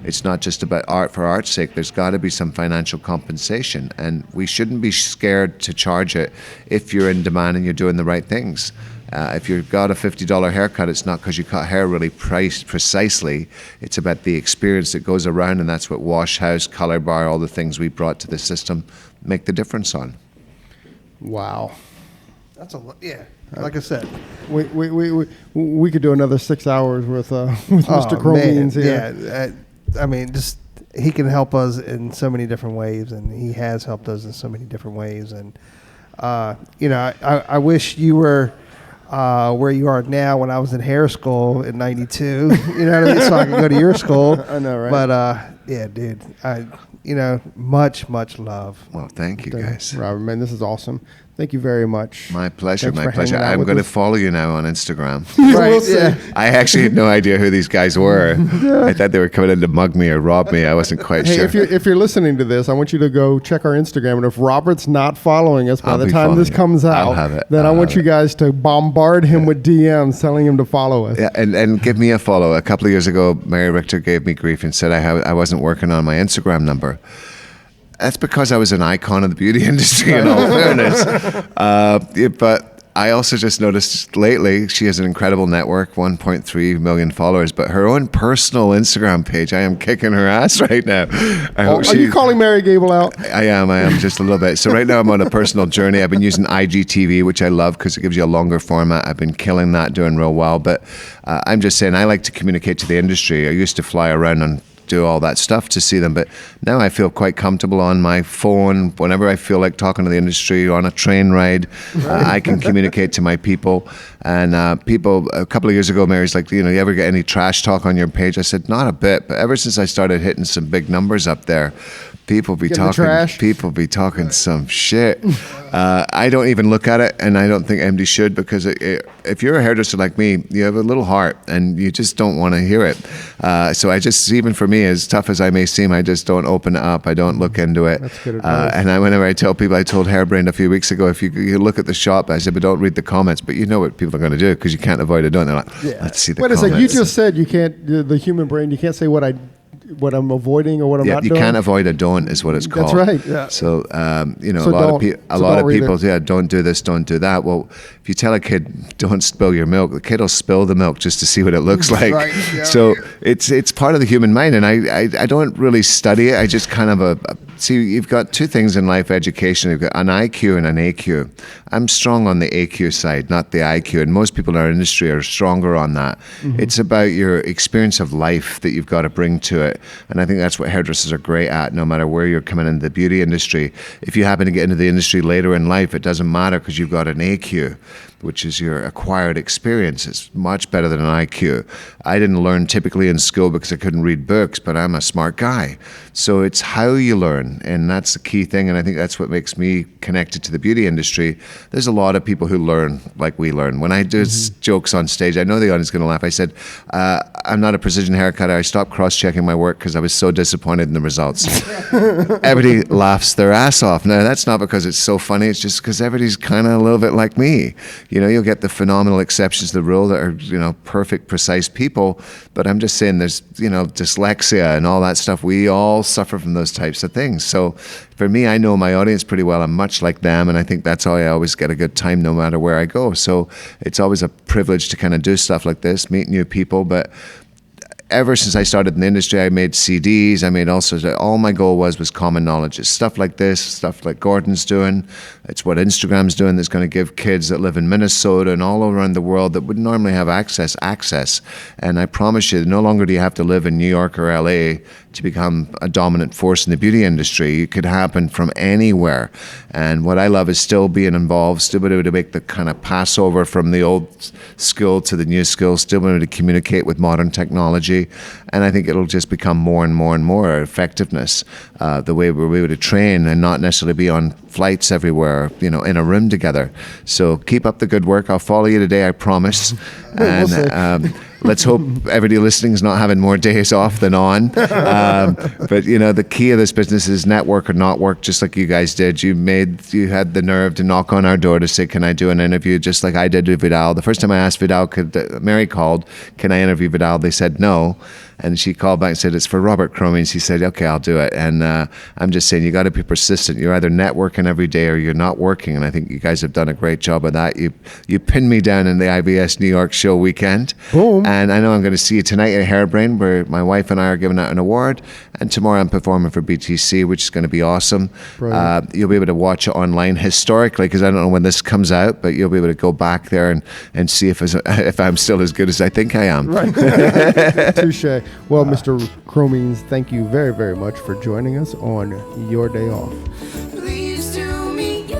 it's not just about art for art's sake. There's got to be some financial compensation, and we shouldn't be scared to charge it if you're in demand and you're doing the right things. If you've got a $50 haircut, it's not because you cut hair really precisely. It's about the experience that goes around, and that's what wash house, color bar, all the things we brought to the system make the difference on. Wow. That's yeah. Like I said, we could do another 6 hours with Mr. Cromeans here. Yeah, just he can help us in so many different ways, and he has helped us in so many different ways. And I wish you were where you are now when I was in hair school in '92. You know what I mean? So I could go to your school. I know, right? But yeah, dude, much love. Well, thank you guys. Robert, man, this is awesome. Thank you very much. My pleasure, Thanks my for pleasure. hanging out I'm with going to us. follow you now on Instagram. Right, We'll see. yeah. I actually had no idea who these guys were. I thought they were coming in to mug me or rob me. I wasn't quite Hey, sure. if you're listening to this, I want you to go check our Instagram, and if Robert's not following us by I'll the be time this following comes it. I'll out, have it. then I I'll want have you it. guys to bombard him with DMs telling him to follow us. Yeah, and give me a follow. A couple of years ago, Mary Richter gave me grief and said I wasn't working on my Instagram number. That's because I was an icon of the beauty industry, in all fairness. But I also just noticed lately she has an incredible network, 1.3 million followers, but her own personal Instagram page, I am kicking her ass right now. Are you calling Mary Gable out? I am just a little bit. So right now I'm on a personal journey. I've been using IGTV, which I love because it gives you a longer format. I've been killing that, doing real well. But I'm just saying I like to communicate to the industry. I used to fly around and do all that stuff to see them, but now I feel quite comfortable on my phone whenever I feel like talking to the industry on a train ride. I can communicate to my people, and people a couple of years ago, Mary's like, you ever get any trash talk on your page? I said, not a bit, but ever since I started hitting some big numbers up there, people be talking some shit. I don't even look at it, and I don't think MD should, because if you're a hairdresser like me, you have a little heart and you just don't want to hear it. So I just, even for me, as tough as I may seem, I just don't open it up. I don't look into it. That's good advice. And whenever I tell people, I told Hairbrained a few weeks ago, if you look at the shop, I said, but don't read the comments. But you know what people are going to do, because you can't avoid it, don't they? Like, let's see the comments. Wait a second, you just said you can't, the human brain, you can't say what I'm avoiding or what I'm not you doing. can't avoid a don't is what it's called. That's right. Yeah. So So a lot of people don't do this, don't do that. Well, if you tell a kid don't spill your milk, the kid will spill the milk just to see what it looks like. Right, yeah. So it's part of the human mind, and I don't really study it. I just kind of see, you've got two things in life education. You've got an IQ and an AQ. I'm strong on the AQ side, not the IQ, and most people in our industry are stronger on that. Mm-hmm. It's about your experience of life that you've got to bring to it, and I think that's what hairdressers are great at, no matter where you're coming into the beauty industry. If you happen to get into the industry later in life, it doesn't matter, because you've got an AQ, which is your acquired experience. It's much better than an IQ. I didn't learn typically in school because I couldn't read books, but I'm a smart guy. So it's how you learn, and that's the key thing, and I think that's what makes me connected to the beauty industry. There's a lot of people who learn like we learn. When I do jokes on stage, I know the audience is going to laugh. I said, I'm not a precision haircutter. I stopped cross-checking my work because I was so disappointed in the results. Everybody laughs their ass off. Now, that's not because it's so funny. It's just because everybody's kind of a little bit like me. You'll get the phenomenal exceptions to the rule that are, perfect, precise people. But I'm just saying there's, dyslexia and all that stuff. We all suffer from those types of things. So for me, I know my audience pretty well. I'm much like them. And I think that's how I always get a good time no matter where I go. So it's always a privilege to kind of do stuff like this, meet new people. But ever since I started in the industry, I made CDs, I made all sorts of, all my goal was common knowledge. It's stuff like this, stuff like Gordon's doing. It's what Instagram's doing that's going to give kids that live in Minnesota and all around the world that would normally have access. And I promise you, no longer do you have to live in New York or LA to become a dominant force in the beauty industry. It could happen from anywhere. And what I love is still being involved, still being able to make the kind of passover from the old skill to the new skill, still being able to communicate with modern technology. And I think it'll just become more and more and more effectiveness, the way we're able to train and not necessarily be on flights everywhere, in a room together. So keep up the good work. I'll follow you today, I promise. And let's hope everybody listening is not having more days off than on. But the key of this business is network or not work, just like you guys did. You had the nerve to knock on our door to say, can I do an interview, just like I did with Vidal. The first time I asked Vidal, Mary called, can I interview Vidal? They said no. And she called back and said, it's for Robert Cromeans. He said, okay, I'll do it. And I'm just saying, you got to be persistent. You're either networking every day or you're not working. And I think you guys have done a great job of that. You pinned me down in the IBS New York show weekend. Boom. And I know I'm going to see you tonight at Hairbrain, where my wife and I are giving out an award. And tomorrow I'm performing for BTC, which is going to be awesome. You'll be able to watch it online historically, because I don't know when this comes out, but you'll be able to go back there and see if I'm still as good as I think I am. Right. Touche. Well, Mr. Cromeans, thank you very, very much for joining us on your day off. Pleased to meet you.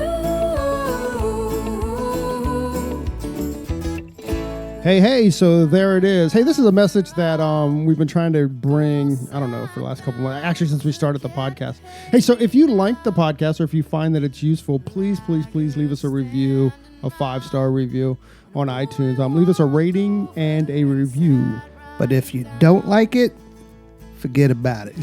Hey, so there it is. Hey, this is a message that we've been trying to bring, I don't know, for the last couple months, actually since we started the podcast. Hey, so if you like the podcast or if you find that it's useful, please leave us a review, a 5-star review on iTunes. Leave us a rating and a review. But if you don't like it, forget about it.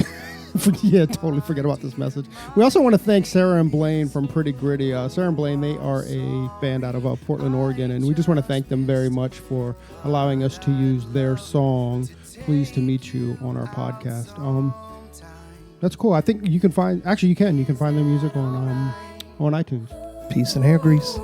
Yeah, totally forget about this message. We also want to thank Sarah and Blaine from Pretty Gritty. Sarah and Blaine, they are a band out of Portland, Oregon, and we just want to thank them very much for allowing us to use their song, Pleased to Meet You, on our podcast. That's cool. I think you can find, actually you can find their music on iTunes. Peace and hair grease.